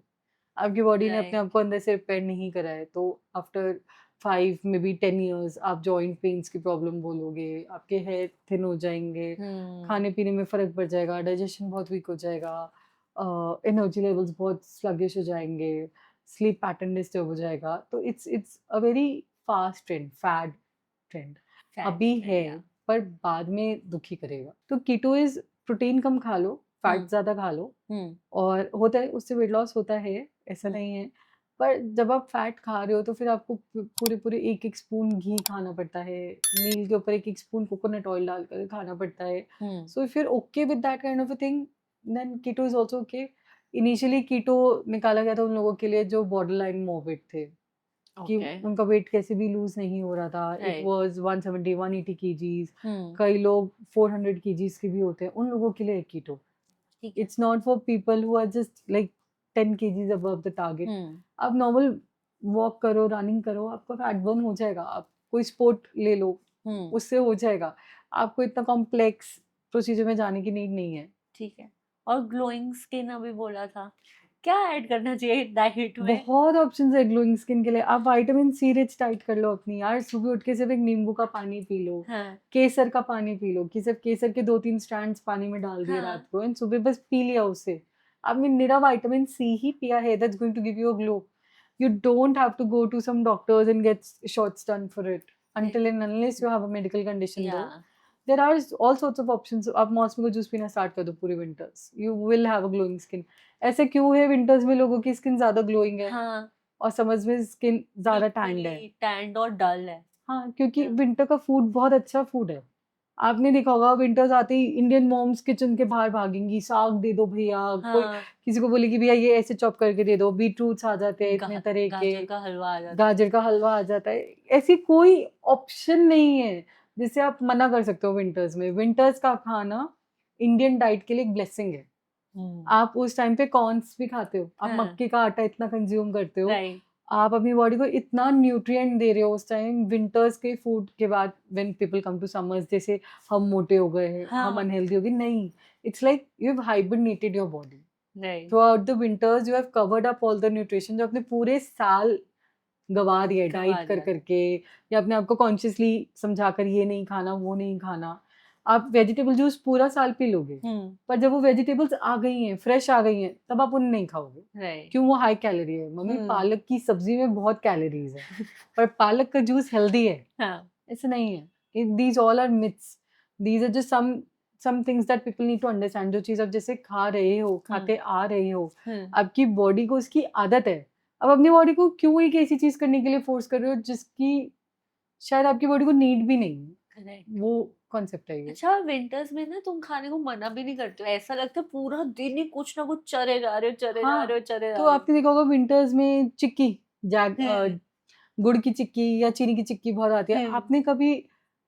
आपकी बॉडी ने अपने आप को अंदर से रिपेयर नहीं करा है. तो आफ्टर 5 मे बी 10 years आप जॉइंट पेन्स की प्रॉब्लम बोलोगे, आपके हेयर थिन हो जाएंगे, खाने पीने में फर्क पड़ जाएगा, डाइजेशन बहुत वीक हो जाएगा, एनर्जी लेवल्स बहुत स्लगिश हो जाएंगे, स्लीप पैटर्न डिस्टर्ब हो जाएगा. तो it's a very fast trend, fad trend अभी है पर बाद में दुखी करेगा. तो कीटो इज प्रोटीन कम खा लो, फैट ज्यादा खा लो, और होता है उससे वेट लॉस होता है, ऐसा नहीं है. पर जब आप फैट खा रहे हो तो फिर आपको पूरे एक स्पून घी खाना पड़ता है, मील के ऊपर एक स्पून कोकोनट ऑयल डालकर खाना पड़ता है. So if you are okay with that kind of a thing then keto is also okay. Initially keto निकाला गया था उन लोगों के लिए जो बॉर्डर लाइन मोर्बिड थे, कि उनका वेट कैसे भी लूज नहीं हो रहा था. It was 170-180 kgs. कई लोग 400 kgs के भी होते हैं. उन लोगों के लिए keto. It's not for people who are just like 10 kgs above the target. आप नॉर्मल वॉक करो, रनिंग करो, आपका फैट बर्न हो जाएगा. आप कोई स्पोर्ट ले लो, उससे हो जाएगा. आपको इतना कॉम्प्लेक्स प्रोसीजर में जाने की नीड नहीं है. ठीक है. और ग्लोइंग स्किन अभी बोला था, क्या ऐड करना चाहिए डाइट में? बहुत ऑप्शंस है ग्लोइंग स्किन के लिए. आप विटामिन सी रिच डाइट कर लो अपनी यार. सुबह उठ के सिर्फ एक नींबू का पानी पी लो, केसर का पानी पी लो, कि सिर्फ केसर के 2-3 स्ट्रैंड्स पानी में डाल दिए रात को एंड सुबह बस पी लिया उसे. आपने निरा विटामिन सी ही पिया है, that's going to give you a glow. You don't have to go to some doctors and get shots done for it until and unless you have a medical condition. Though there are all sorts of options. आप मौसमी को juice पीना start कर दो पूरे winters, you will have a glowing skin. ऐसे क्यों है विंटर्स में लोगों की स्किन ज्यादा ग्लोइंग है और समर्स में स्किन ज्यादा टैंड है, टैंड और डल है. हाँ, क्योंकि विंटर का फूड बहुत अच्छा फूड है. आपने देखा होगा विंटर्स आते ही इंडियन मॉम्स किचन के बाहर भागेंगी, साग दे दो भैया. कोई किसी को बोलेगी भैया ये ऐसे चॉप करके दे दो, बीटरूट्स आ जाते हैं इतने तरह के, गाजर का हलवा आ जाता है. ऐसी कोई ऑप्शन नहीं है जिससे आप मना कर सकते हो विंटर्स में. विंटर्स का खाना इंडियन डाइट के लिए एक ब्लेसिंग है. आप उस टाइम पे कॉर्न्स भी खाते हो, आप मक्के का आटा इतना कंज्यूम करते हो, आप अपनी बॉडी को इतना न्यूट्रिएंट दे रहे हो उस टाइम विंटर्स के फूड के बाद, when people come to summers, जैसे हम मोटे हो गए हैं, हम हाँ अनहेल्दी हो गए, नहीं, it's like you have hibernated your body right throughout the winters, you have covered up all the nutrition जो आपने पूरे साल गवा दिया है गवा डाइट कर दिया। करके, या अपने आप को कॉन्शियसली समझा कर ये नहीं खाना वो नहीं खाना। आप वेजिटेबल जूस पूरा साल पी लोगे, पर जब वो वेजिटेबल्स आ गई हैं, फ्रेश आ गई हैं, तब आप उन्हें नहीं खाओगे। राइट क्यों? वो हाई कैलोरी है। मम्मी पालक की सब्जी में बहुत कैलोरीज है, पर पालक का जूस हेल्दी है, हाँ ऐसा नहीं है। These all are myths, these are just some things that people need to understand. जो चीज आप जैसे खा रहे हो, खाते आ रहे हो, आपकी बॉडी को उसकी आदत है। अब अपनी बॉडी को क्यों एक ऐसी चीज करने के लिए फोर्स कर रहे हो जिसकी शायद आपकी बॉडी को नीड भी नहीं है। करेक्ट। वो कॉन्सेप्ट है ये। अच्छा विंटर्स में ना तुम खाने को मना भी नहीं करते हो, ऐसा लगता है पूरा दिन ही कुछ ना कुछ चरे जा रहे हो चरे जा हाँ, रहे हो चरे जा तो रहे हो। आपने देखा होगा विंटर्स में चिक्की, हम्म, गुड़ की चिक्की या चीनी की चिक्की बहुत आती है। हम्म, आपने कभी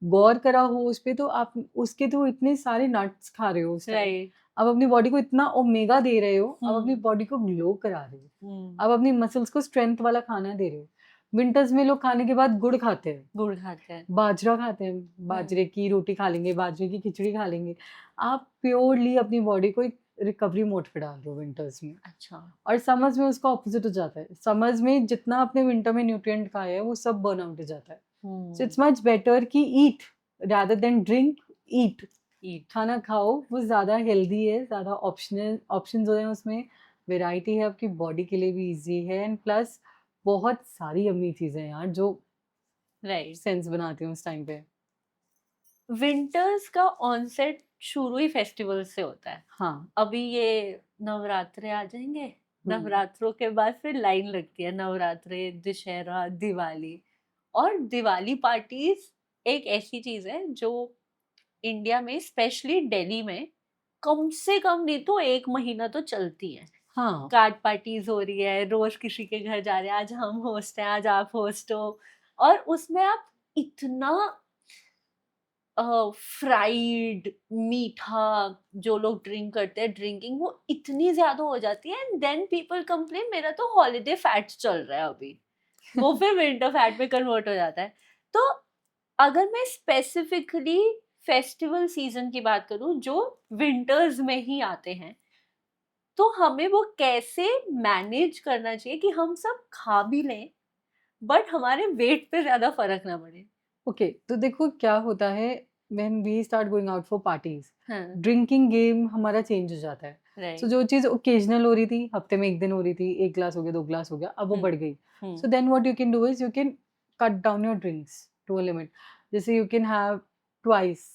गौर करा हो उस पे, तो आप उसके तो इतने सारे नट्स खा रहे हो उस टाइम। राइट आप अपनी बॉडी को इतना ओमेगा दे रहे हो, आप अपनी हम्म बॉडी को ग्लो करा रहे हो, हम्म आप अपनी मसल्स को स्ट्रेंथ वाला खाना दे रहे हो। विंटर्स में लोग खाने के बाद गुड़ खाते हैं, गुड़ खाते हैं। बाजरा खाते हैं, बाजरे की रोटी खा लेंगे, बाजरे की खिचड़ी खा लेंगे। आप प्योरली अपनी बॉडी को एक रिकवरी मोड पे डाल रहे हो विंटर्स में। अच्छा और समर्स में उसका ऑपोजिट हो जाता है। समर्स में जितना आपने विंटर में न्यूट्रिएंट खाया है वो सब बर्न आउट हो जाता है। सो इट्स मच बेटर कि ईट रादर देन ड्रिंक। ईट, ईट खाना खाओ, वो ज़्यादा हेल्दी है, ज़्यादा ऑप्शंस हो रहे हैं उसमें, वैरायटी है, आपकी बॉडी के लिए भी इजी है, एंड प्लस बहुत सारी यम्मी चीज़ें हैं यार जो राइट। सेंस बनाती हूँ उस टाइम पे। विंटर्स का ऑनसेट शुरू ही फेस्टिवल से होता है। हाँ। अभी ये नवरात्रे आ जाएंगे, हम्म। नवरात्रों के बाद फिर लाइन लगती है नवरात्रे, दशहरा, दिवाली। और दिवाली पार्टीज एक ऐसी चीज है जो इंडिया में स्पेशली दिल्ली में कम से कम नहीं तो 1 महीना तो चलती है। हाँ। कार्ड पार्टीज हो रही है, रोज किसी के घर जा रहे हैं, आज हम होस्ट हैं, आज आप होस्ट हो। और उसमें आप इतना फ्राइड मीठा, जो लोग ड्रिंक करते हैं ड्रिंकिंग वो इतनी ज्यादा हो जाती है, एंड देन पीपल कंप्लेन मेरा तो हॉलीडे फैट चल रहा है अभी, वो फिर विंटर फैट में कन्वर्ट हो जाता है। तो अगर मैं स्पेसिफिकली फेस्टिवल सीजन की बात करूं जो विंटर्स में ही आते हैं, तो हमें वो कैसे मैनेज करना चाहिए कि हम सब खा भी लें बट हमारे वेट पे ज्यादा फर्क ना पड़े। ओके, तो देखो क्या होता है, when we start going out for parties, हाँ ड्रिंकिंग गेम हमारा चेंज हो जाता है। So right. जो चीज़ ओकेजनल हो रही थी, हफ्ते में 1 दिन हो रही थी, 1 ग्लास हो गया, 2 ग्लास हो गया, अब वो बढ़ गई। So then what you can do is you can cut down your drinks to a limit. जैसे you can have twice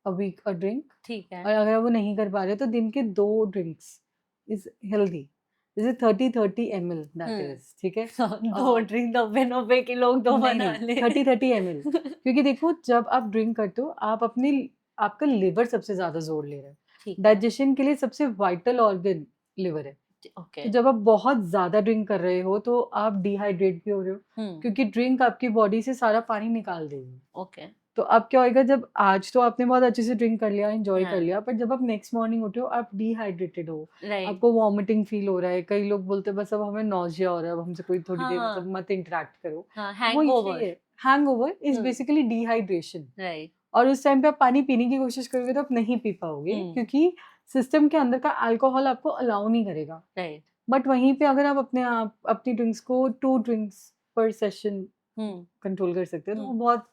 a week a drink, ठीक है। और अगर वो नहीं कर पा रहे तो दिन के 2 ड्रिंक्स इज हेल्दी। जैसे 30-30 ml दैट हम्म इज, ठीक है। दो ड्रिंक 90-90 के लोग दो नहीं बना नहीं, ले। 30-30 ml, क्योंकि देखो जब आप ड्रिंक करते हो आप अपने, आपका लिवर सबसे ज्यादा जोर ले रहा है। ठीक है। डाइजेशन के लिए सबसे वाइटल ऑर्गन लिवर है। ओके। तो जब आप बहुत ज्यादा ड्रिंक कर रहे हो तो आप डिहाइड्रेट भी हो रहे हो, क्योंकि ड्रिंक आपकी बॉडी से सारा पानी निकाल देगी। ओके। तो अब क्या होएगा, जब आज तो आपने बहुत अच्छे से ड्रिंक कर लिया, एंजॉय कर हाँ लिया, पर जब आप नेक्स्ट मॉर्निंग उठे हो आप डिहाइड्रेटेड हो, राइट। आपको वॉमिटिंग फील हो रहा है, कई लोग बोलते हैं बस अब हमें नॉजिया हो रहा है, अब हमसे कोई थोड़ी देर हाँ मतलब मत इंटरेक्ट करो। हाँ वो हैंगओवर। इसलिए hangover is hmm basically dehydration. Right. और उस टाइम पे आप पानी पीने की कोशिश करोगे तो आप नहीं पी पाओगे, क्योंकि सिस्टम के अंदर का अल्कोहल आपको अलाउ नहीं करेगा। राइट। बट वहीं पे अगर आप अपनी ड्रिंक्स को 2 ड्रिंक्स पर सेशन कंट्रोल कर सकते हो, तो वो बहुत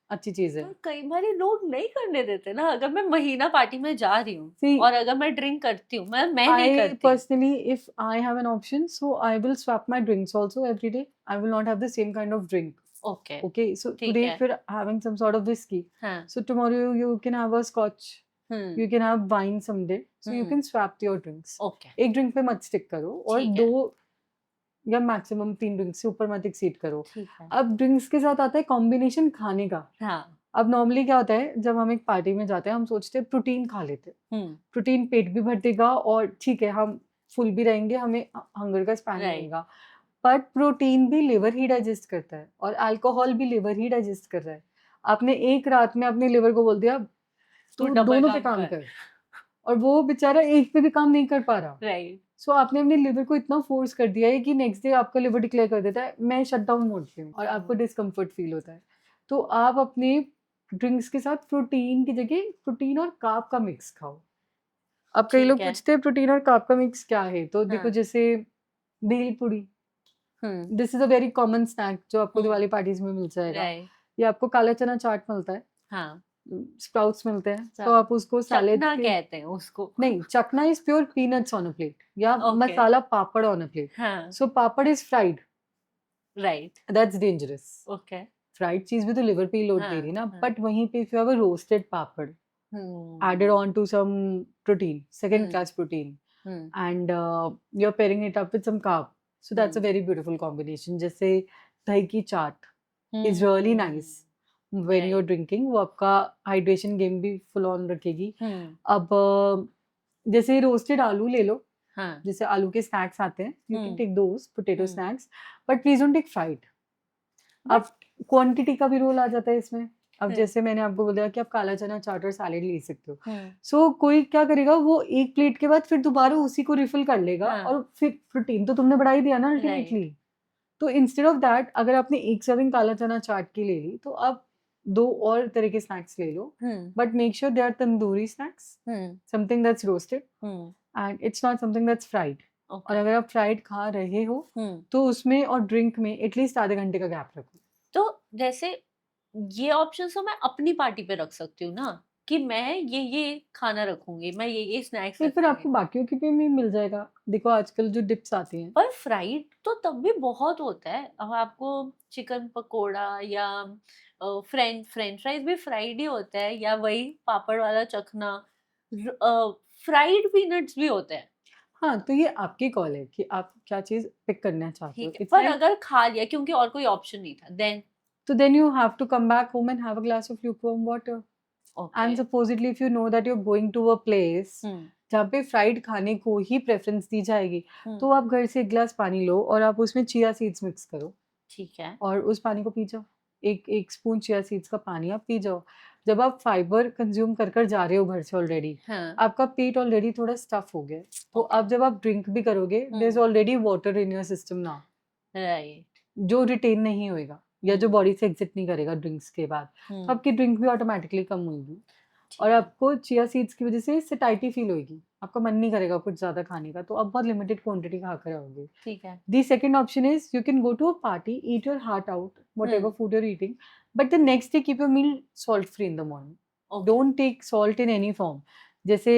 अच्छी चीज है। पर कई बार लोग नहीं करने देते ना, अगर मैं महीना पार्टी में जा रही हूँ See, और अगर मैं ड्रिंक करती हूँ, मैं नहीं I करती। personally, if I have an option, so I will swap my drinks also every day. I will not have the same kind of drink. Okay Okay, so ठीक today है। if you're having some sort of whiskey, हाँ so tomorrow you can have a scotch, hmm you can have wine someday. So you hmm can swap your drinks. Okay एक drink पे मत stick करो, और ठीक है 2 या मैक्सिमम 3 ड्रिंक्स से ऊपर मत एक्सीड करो। ठीक है। अब ड्रिंक्स के साथ आता है कॉम्बिनेशन खाने का। हाँ अब नॉर्मली क्या होता है, जब हम एक पार्टी में जाते हैं हम सोचते हैं प्रोटीन खा लेते हैं, प्रोटीन पेट भी भर देगा और ठीक है हम फुल भी रहेंगे, हमें हंगर का स्पैन राइट मिलेगा। बट प्रोटीन भी लिवर ही डाइजेस्ट करता है, और अल्कोहल भी लिवर ही डाइजेस्ट कर रहा है। आपने एक रात में अपने लिवर को बोल दिया तू तू डबल दोनों पे काम काम कर। कर, और वो बेचारा एक पे भी काम नहीं कर पा रहा। राइट। सो आपने अपने लिवर को इतना फोर्स कर दिया है कि नेक्स्ट डे आपका लिवर डिक्लेयर कर देता है मैं शट डाउन मोड पे हूँ और आपको डिस्कम्फर्ट फील होता है। तो आप अपने ड्रिंक्स के साथ प्रोटीन की जगह प्रोटीन और कार्ब का मिक्स खाओ। अब कई ठीक लोग है। पूछते हैं प्रोटीन और कार्ब का मिक्स क्या है, तो देखो हाँ। जैसे bhel puri, hmm. This is a very common snack जो आपको हम्म। दिवाली पार्टीज में मिल जाएगा। राइट। या आपको काला चना चाट मिलता है, हाँ। स्प्राउट्स मिलते हैं, तो सब आप उसको सैलेड चखना के कहते हैं उसको। नहीं, chakna is pure peanuts on a plate या okay. Masala papad on a plate. हाँ। So papad is fried, right. That's dangerous. Okay. Fried चीज भी तो लिवर पे ही लोड दे हाँ। रही है ना, हाँ। बट वहीं पे if you have a roasted papad added hmm. on to some protein, second hmm. class protein, hmm. and you're pairing it up with some carb. So that's a very beautiful combination. जैसे दही की चाट is really nice when you're right. drinking. वो आपका hydration game भी full on रखेगी। हम्म। अब जैसे roasted आलू ले लो, हाँ। जैसे आलू के स्नैक्स आते हैं, you can hmm. take those potato hmm. snacks, but please don't take fried. But अब क्वांटिटी का भी रोल आ जाता है इसमें। अब जैसे मैंने आपको बोला कि आप काला चना चाट और सैलेड ले सकते हो, सो कोई क्या करेगा, वो एक प्लेट के बाद फिर दोबारा उसी को रिफिल कर लेगा हाँ। और फिर प्रोटीन तो तुमने बढ़ा ही दिया ना राइट। अल्टीमेटली। तो इंस्टेड ऑफ दैट अगर आपने एक सर्विंग काला चना चाट की ले ली तो आप 2 और तरह के स्नैक्स ले लो, but make sure they are tandoori snacks, something that's roasted and it's not something that's fried. और ओके। अगर आप फ्राइड खा रहे हो तो उसमें और ड्रिंक में एटलीस्ट आधे घंटे का गैप रखो। तो जैसे ये ऑप्शन तो मैं अपनी पार्टी पे रख सकती हूँ ना, कि मैं ये खाना रखूंगी, मैं ये स्नैक्स नहीं, फिर रखूंगी। आपको बाकियों की पे भी मिल जाएगा। देखो आजकल जो डिप्स आती हैं, पर फ्राइड तो तब भी बहुत होता है। अब आपको चिकन पकोड़ा या फ्रेंच फ्राइज भी फ्राइड ही होता है, या वही पापड़ वाला चखना, फ्राइड पीनट्स भी होते हैं। हाँ, तो ये आपकी कॉल है कि आप क्या चीज़ पिक करना चाहते हो। ठीक है, इट्स पर लाइक अगर खा लिया क्योंकि और कोई ऑप्शन नहीं था, then so then you have to come back home and have a glass of lukewarm water. Okay. And supposedly if you know that you're going to a place जहाँ पे फ्राइड खाने को ही प्रेफरेंस दी जाएगी, तो आप घर से एक ग्लास पानी लो और आप उसमें चिया सीड्स मिक्स करो ठीक है। और उस पानी को पी जाओ। एक स्पून चिया सीड्स का पानी आप पी जाओ। जब आप फाइबर कंज्यूम कर जा रहे हो घर से ऑलरेडी, हाँ। आपका पेट ऑलरेडी थोड़ा स्टफ हो गया है, तो ओके। अब जब आप ड्रिंक भी करोगे there is already water in your system now, right. जो रिटेन नहीं होएगा या जो हम्म। बॉडी से एग्जिट नहीं करेगा ड्रिंक्स के बाद, तो आपकी ड्रिंक भी ऑटोमेटिकली कम होगी और ठीक है। आपको चिया सीड्स की वजह से सैटिस्फाई फील होगी, आपका मन नहीं करेगा कुछ ज़्यादा खाने का, तो आप बहुत लिमिटेड क्वांटिटी खा कर आओगे। ठीक है। The second option is you can go to a party, eat your heart out, whatever food you're eating, but the next day keep your meal salt free in the morning. Okay. Don't take salt in any form. जैसे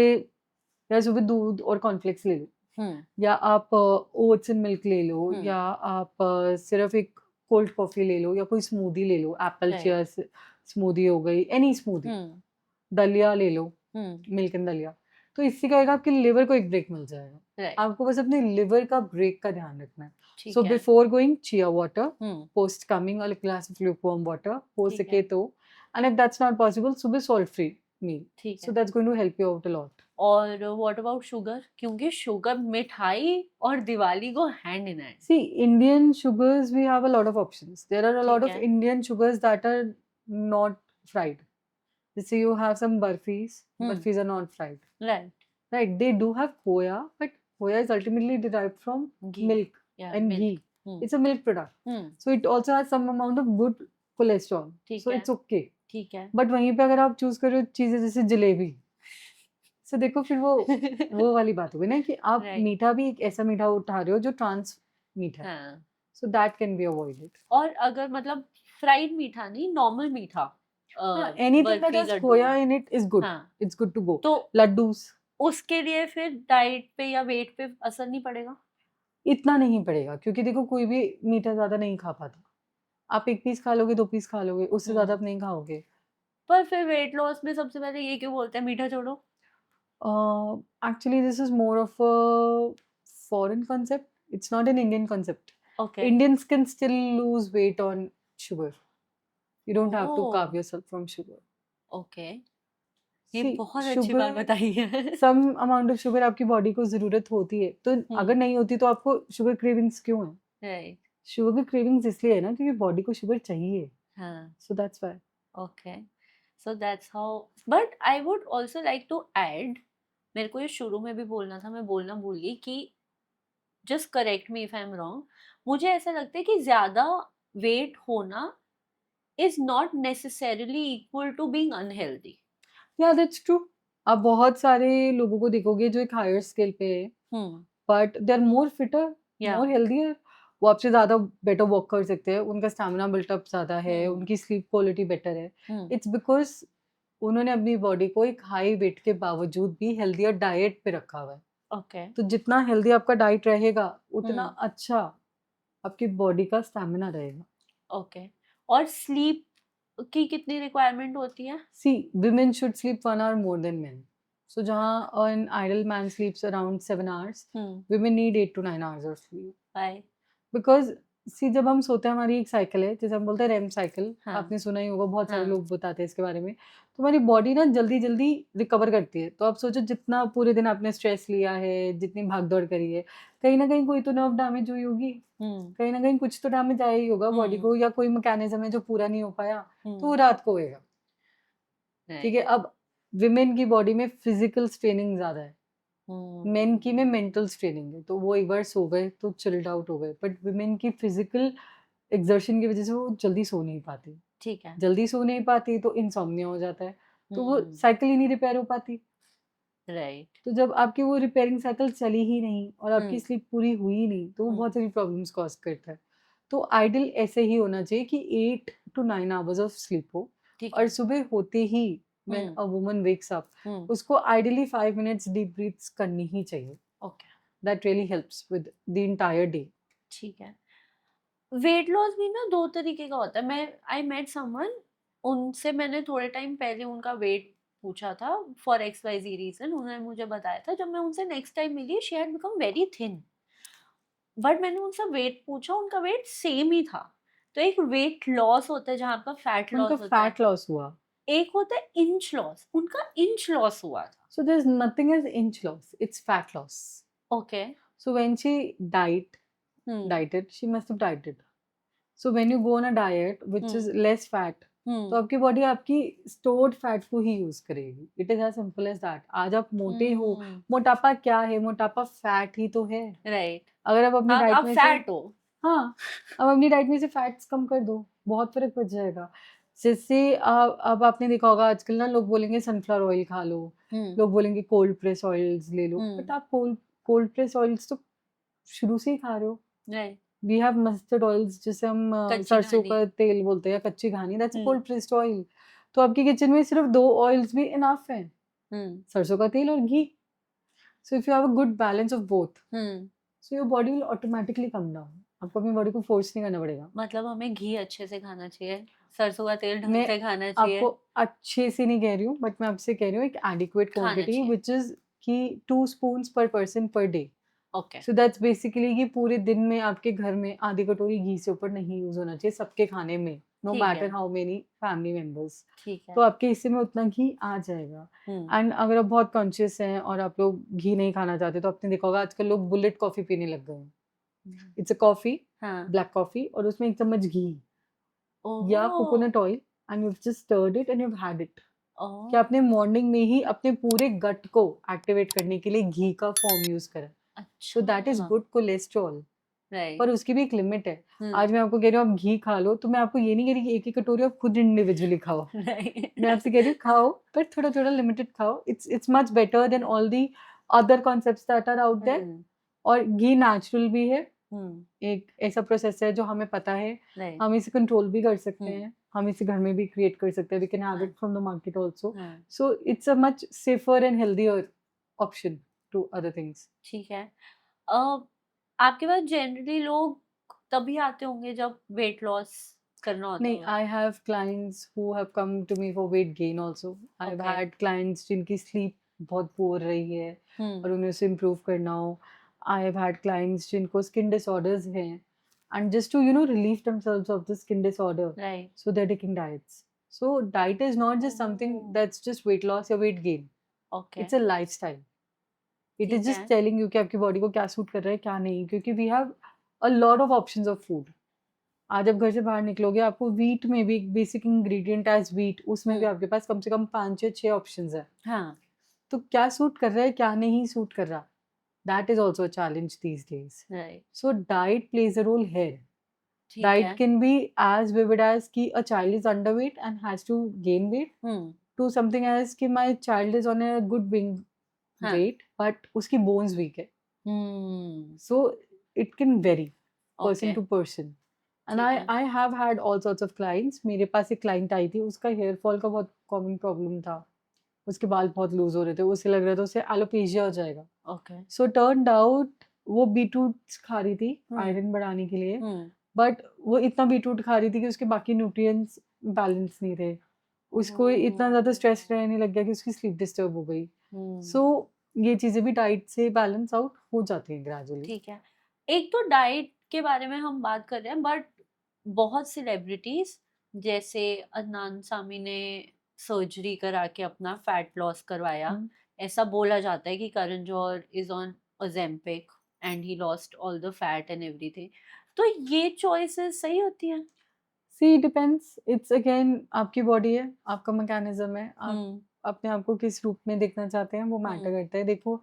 या सुबह दूध और cornflakes ले लो, या आप oats and milk ले लो, या आप सिर्फ एक कोल्ड कॉफी ले लो, या कोई स्मूदी ले लो, एप्पल Right. चिया स्मूदी हो गई, एनी स्मूदी, दलिया ले लो, मिल्क एंड दलिया। तो इससे क्या होगा, आपके लिवर को एक ब्रेक मिल जाएगा। राइट। आपको बस अपने लिवर का ब्रेक का ध्यान रखना है। ठीक So है। before going, chia water. Hmm. Post coming, a glass of lukewarm water. हो ठीक सके है। तो, and if that's not possible, सुबह salt free meal. ठीक So है। that's going to help you out a lot. और व्हाट अबाउट शुगर, क्योंकि शुगर मिठाई और दिवाली को hand in hand. See, Indian sugars, we have a lot of options. There are a lot ठीक of है। Indian sugars that are not fried. Let's say you have some burfis. Burfis are not fried. Right. Right? They do have khoya, but khoya is ultimately derived from ghee milk या and milk. ghee. It's a milk product. So it also has some amount of good cholesterol. ठीक So है। it's okay. ठीक है। But वहीं पे अगर आप choose करो चीजें जैसे जलेबी, so देखो फिर वो वाली बात हुई ना कि आप Right. मीठा भी एक ऐसा मीठा उठा रहे हो जो ट्रांस मीठा है, हाँ। So that can be avoided. और अगर मतलब फ्राइड मीठा नहीं, नॉर्मल मीठा, anything that barfi, has laddoo. Khoya in it is good, हाँ, इट्स गुड टू गो। तो लड्डूस उसके लिए फिर डाइट पे या वेट पे असर नहीं पड़ेगा? इतना नहीं पड़ेगा, क्योंकि देखो कोई भी मीठा ज्यादा नहीं खा पाता। आप एक पीस खा लोगे, 2 पीस खा लोगे, उससे ज्यादा आप नहीं खाओगे। पर फिर वेट लॉस में सबसे पहले ये क्यों बोलते हैं मीठा छोड़ो? Actually this is more of a foreign concept, it's not an Indian concept. Okay. Indians can still lose weight on sugar. You don't have to Oh. carve yourself from sugar. Okay, ये See, बहुत अच्छी बात sugar, बताई है। some amount of sugar आपकी body को जरूरत होती है, तो अगर नहीं होती तो आपको शुगर क्रेविंग्स क्यों है? राइट। शुगर क्रेविंग्स इसलिए है ना क्योंकि बॉडी को शुगर चाहिए, हाँ। So that's why. Okay, so that's how. But I would also like to add मेरे को ये शुरू में भी बोलना था, मैं बोलना भूल गई कि just correct me if I am wrong, मुझे ऐसा लगता है कि ज़्यादा वेट होना is not necessarily equal to being unhealthy. Yeah that's true. आप बहुत सारे लोगों को देखोगे जो एक हायर स्केल पे है, hmm, but they are more fitter, या मोर हेल्दियर। वो आपसे ज़्यादा बेटर वर्क कर सकते हैं, उनका स्टैमिना बिल्टअप ज़्यादा है, हुँ, उनकी स्लीप क्वालिटी बेटर है। हुँ, इट्स बिकॉज़ उन्होंने अपनी बॉडी को एक हाई वेट के बावजूद भी हेल्दियर डाइट पे रखा हुआ है। ओके, तो जितना हेल्दी आपका डाइट रहेगा, उतना हुँ, अच्छा आपकी बॉडी का स्टैमिना रहेगा। ओके। और स्लीप की कितनी रिक्वायरमेंट होती है? See, women should sleep 1 hour more than men. So जहाँ an idle man sleeps around 7 hours, हुँ, women need 8 to 9 hours of sleep. By because see जब हम सोते हैं हमारी एक साइकिल है, जिसे हम बोलते हैं रेम साइकिल, हाँ, आपने सुना ही होगा, बहुत सारे हाँ, लोग बताते हैं इसके बारे में। तो हमारी बॉडी ना जल्दी-जल्दी रिकवर करती है। तो आप सोचो जितना पूरे दिन आपने स्ट्रेस लिया है, जितनी भाग-दौड़ करी है, कहीं न कहीं कोई तो नर्व डैमेज हुई होगी, हुँ, कहीं न कहीं कुछ तो डैमेज आया ही होगा बॉडी हुँ, को, या कोई मैकेनिज़्म है जो पूरा नहीं हो पाया, तो वो हुँ, रात को होएगा। ठीक है? राइट, अब विमेन की बॉडी में फिज़िकल स्ट्रेनिंग ज़्यादा है। मेन हुँ, की में मेंटल स्ट्रेनिंग है, तो वो एक बार सो गए तो चिल्ड आउट हो गए। बट विमेन की फिज़िकल एक्सर्शन की वज़ह से वो जल्दी सो नहीं पाती। ठीक है, जल्दी सो नहीं पाती तो इनसोम्निया हो जाता है। तो वो हुँ, साइकिल ही नहीं रिपेयर हो पाती। राइट, तो जब आपकी वो रिपेयरिंग साइकिल चली ही नहीं और आपकी हुँ, स्लीप पूरी हुई ही नहीं, तो वो हुँ, बहुत सारी प्रॉब्लम्स कॉज़ करता है। तो आइडियल ऐसे ही होना चाहिए कि 8 टू 9 आवर्स ऑफ स्लीप हो, ठीक और है, सुबह होते ही when hmm, a woman wakes up, hmm, उसको आइडियली 5 मिनट्स डीप ब्रीथ्स करनी ही चाहिए। Okay, that really helps with the entire day. ठीक है। वेट लॉस भी ना 2 तरीके का होता है। मैं आई मेट समवन, उनसे मैंने थोड़े टाइम पहले उनका वेट पूछा था फॉर एक्स-वाई-ज़ेड रीज़न, उन्होंने मुझे बताया था। जब मैं उनसे नेक्स्ट टाइम मिली she had become very thin, but मैंने उनसे वेट पूछा, उनका वेट सेम ही था। तो एक वेट लॉस होता है जहाँ आपका फैट उनका लॉस होता है, फैट लॉस हुआ। एक होता है इंच लॉस, उनका इंच लॉस हुआ था। So there's nothing as inch loss, it's fat loss. Okay, So when she hmm, dieted, she must have dieted. So when you go on a diet which is hmm, less fat, तो हुँ, आपकी body आपकी stored fat को ही use करेगी। It is as simple as that. आज आप मोटे हो, हुँ, मोटापा क्या है? मोटापा फैट ही तो है। राइट। अगर आप अपनी डाइट आप में से, फैट हो। हाँ, अब अपनी डाइट में से फैट्स कम कर दो, बहुत फ़र्क पड़ जाएगा। जिससे अब आपने देखा होगा आजकल ना लोग बोलेंगे सनफ्लावर ऑयल खा लो, हुँ, लोग बोलेंगे कोल्ड प्रेस ऑयल्स ले लो, हुँ, बट आप कोल्ड कोल्ड प्रेस ऑयल्स तो शुरू से ही खा रहे हो। Right, we have mustard oils जिसे हम कच्ची सरसों घानी। का तेल बोलते हैं या कच्ची घानी, that's a hmm, cold pressed oil. तो आपके किचन में सिर्फ 2 ऑयल्स भी इनफ हैं, हुँ, सरसों का तेल और घी। So if you have a good balance of both, hmm. So your body will automatically come down. आपको अपनी बॉडी को फोर्स नहीं करना पड़ेगा। मतलब हमें घी अच्छे से खाना चाहिए, सरसों का तेल ढंग मैं से खाना आपको चाहिए, अच्छे से नहीं कह रही हूँ, बट मैं आपसे कह रही हूँ एक एडिक्वेट खाना क्वांटिटी चाहिए। व्हिच इज़ कि 2 स्पून्स पर person per day. Okay, so that's basically कि पूरे दिन में आपके घर में आधी कटोरी घी से ऊपर नहीं यूज़ होना चाहिए सबके खाने में, नो ठीक मैटर है, हाउ मेनी फैमिली मेंबर्स। ठीक तो है। आपके हिस्से में उतना घी आ जाएगा। हुँ, एंड अगर आप बहुत कॉन्शियस हैं और आप लोग घी नहीं खाना चाहते, तो आपने देखा होगा आजकल लोग बुलेट कॉफ़ी पीने लग गए हैं। हुँ। इट्स अ कॉफ़ी, हाँ। ब्लैक कॉफ़ी, और उसमें 1 चम्मच घी या oh! Coconut oil, and you just stirred it and you had it. कि आपने ओह! मॉर्निंग में ही अपने पूरे गट को एक्टिवेट करने के लिए घी का फॉर्म यूज़ करा। तो दैट इज़ अच्छा, गुड कोलेस्ट्रॉल, पर राइट। उसकी भी एक लिमिट है। हुँ, आज मैं आपको कह रही हूँ आप घी खा लो, तो मैं आपको ये नहीं कह रही कि एक-एक कटोरी आप खुद इंडिविजुअली खाओ। मैं राइट। आपसे कह रही हूँ खाओ, पर थोड़ा-थोड़ा लिमिटेड खाओ। It's much better then all the other concepts that are out there. Hmm, और घी नेचुरल भी है, हुँ, एक ऐसा प्रोसेस है जो हमें पता है, राइट। हम इसे कंट्रोल भी कर सकते हुँ, हैं, हम इसे घर में भी क्रिएट कर सकते हैं, वी कैन हैव हाँ, it from the market also. हाँ, so it's a much safer and healthier option to other things. ठीक है। अ, आपके पास जनरली लोग तभी आते होंगे जब वेट लॉस करना होता नहीं, होगा। I have clients who have come to me for weight gain also. I have okay. Had clients जिनकी स्लीप बहुत पुअर रही है हुँ, और उन्हें उसे इम्प्रूव करना हो। आई हैव हैड क्लाइंट्स जिनको स्किन डिसऑर्डर्स हैं, and just to relieve themselves of the skin disorder, right. so they're taking diets. So diet is not just something oh! that's just weight loss or weight gain. Okay, It's a lifestyle. It is ठीक just है। telling you कि आपकी body को क्या suit कर रहा है क्या नहीं, क्योंकि we have a lot of options of food. आज आप घर से बाहर निकलोगे, आपको व्हीट में भी एक बेसिक इंग्रेडिएंट एज़ व्हीट, उसमें भी हुँ, आपके पास कम से कम 5 या 6 ऑप्शंस हैं। हाँ, तो क्या सूट कर रहा है, क्या नहीं सूट कर रहा, that is also a challenge these days. Right. So diet plays a role here. ठीक Diet है. can be as vivid as कि a child is underweight and has to gain weight to something as कि my child is on a good wing हाँ. weight but उसकी bones weak है. हम्म. So it can vary person Okay. to person. And ठीक है. I have had all sorts of clients. मेरे पास एक client आई थी, उसका hair fall का बहुत common problem था. उसके बाल बहुत लूज हो रहे थे, उसे लग रहा था उसे एलोपेशिया हो जाएगा. Okay. सो टर्न्ड आउट वो बीटरूट खा रही थी हम्म. आयरन बढ़ाने के लिए, हम्म. बट वो इतना बीटरूट खा रही थी कि उसके बाकी न्यूट्रिएंट्स बैलेंस नहीं थे. उसको इतना ज़्यादा स्ट्रेस रहने लग गया कि उसकी स्लीप डिस्टर्ब हो गई. सो ये चीज़ें भी डाइट से बैलेंस आउट हो जाती हैं ग्रेजुअली. ठीक है. एक तो डाइट के बारे में हम बात कर रहे हैं, बट बहुत सेलिब्रिटीज जैसे अदनान सामी ने सर्जरी करा के अपना फैट लॉस करवाया. हम्म. ऐसा बोला जाता है कि Karan Johar is on Ozempic and he lost all the fat and everything. तो ये चॉइसेस सही होती हैं? See depends. इट्स अगेन आपकी बॉडी है, आपका मैकेनिज्म है, आप हम्म. अपने आप को किस रूप में देखना चाहते हैं वो मैटर हम्म. करता है. देखो,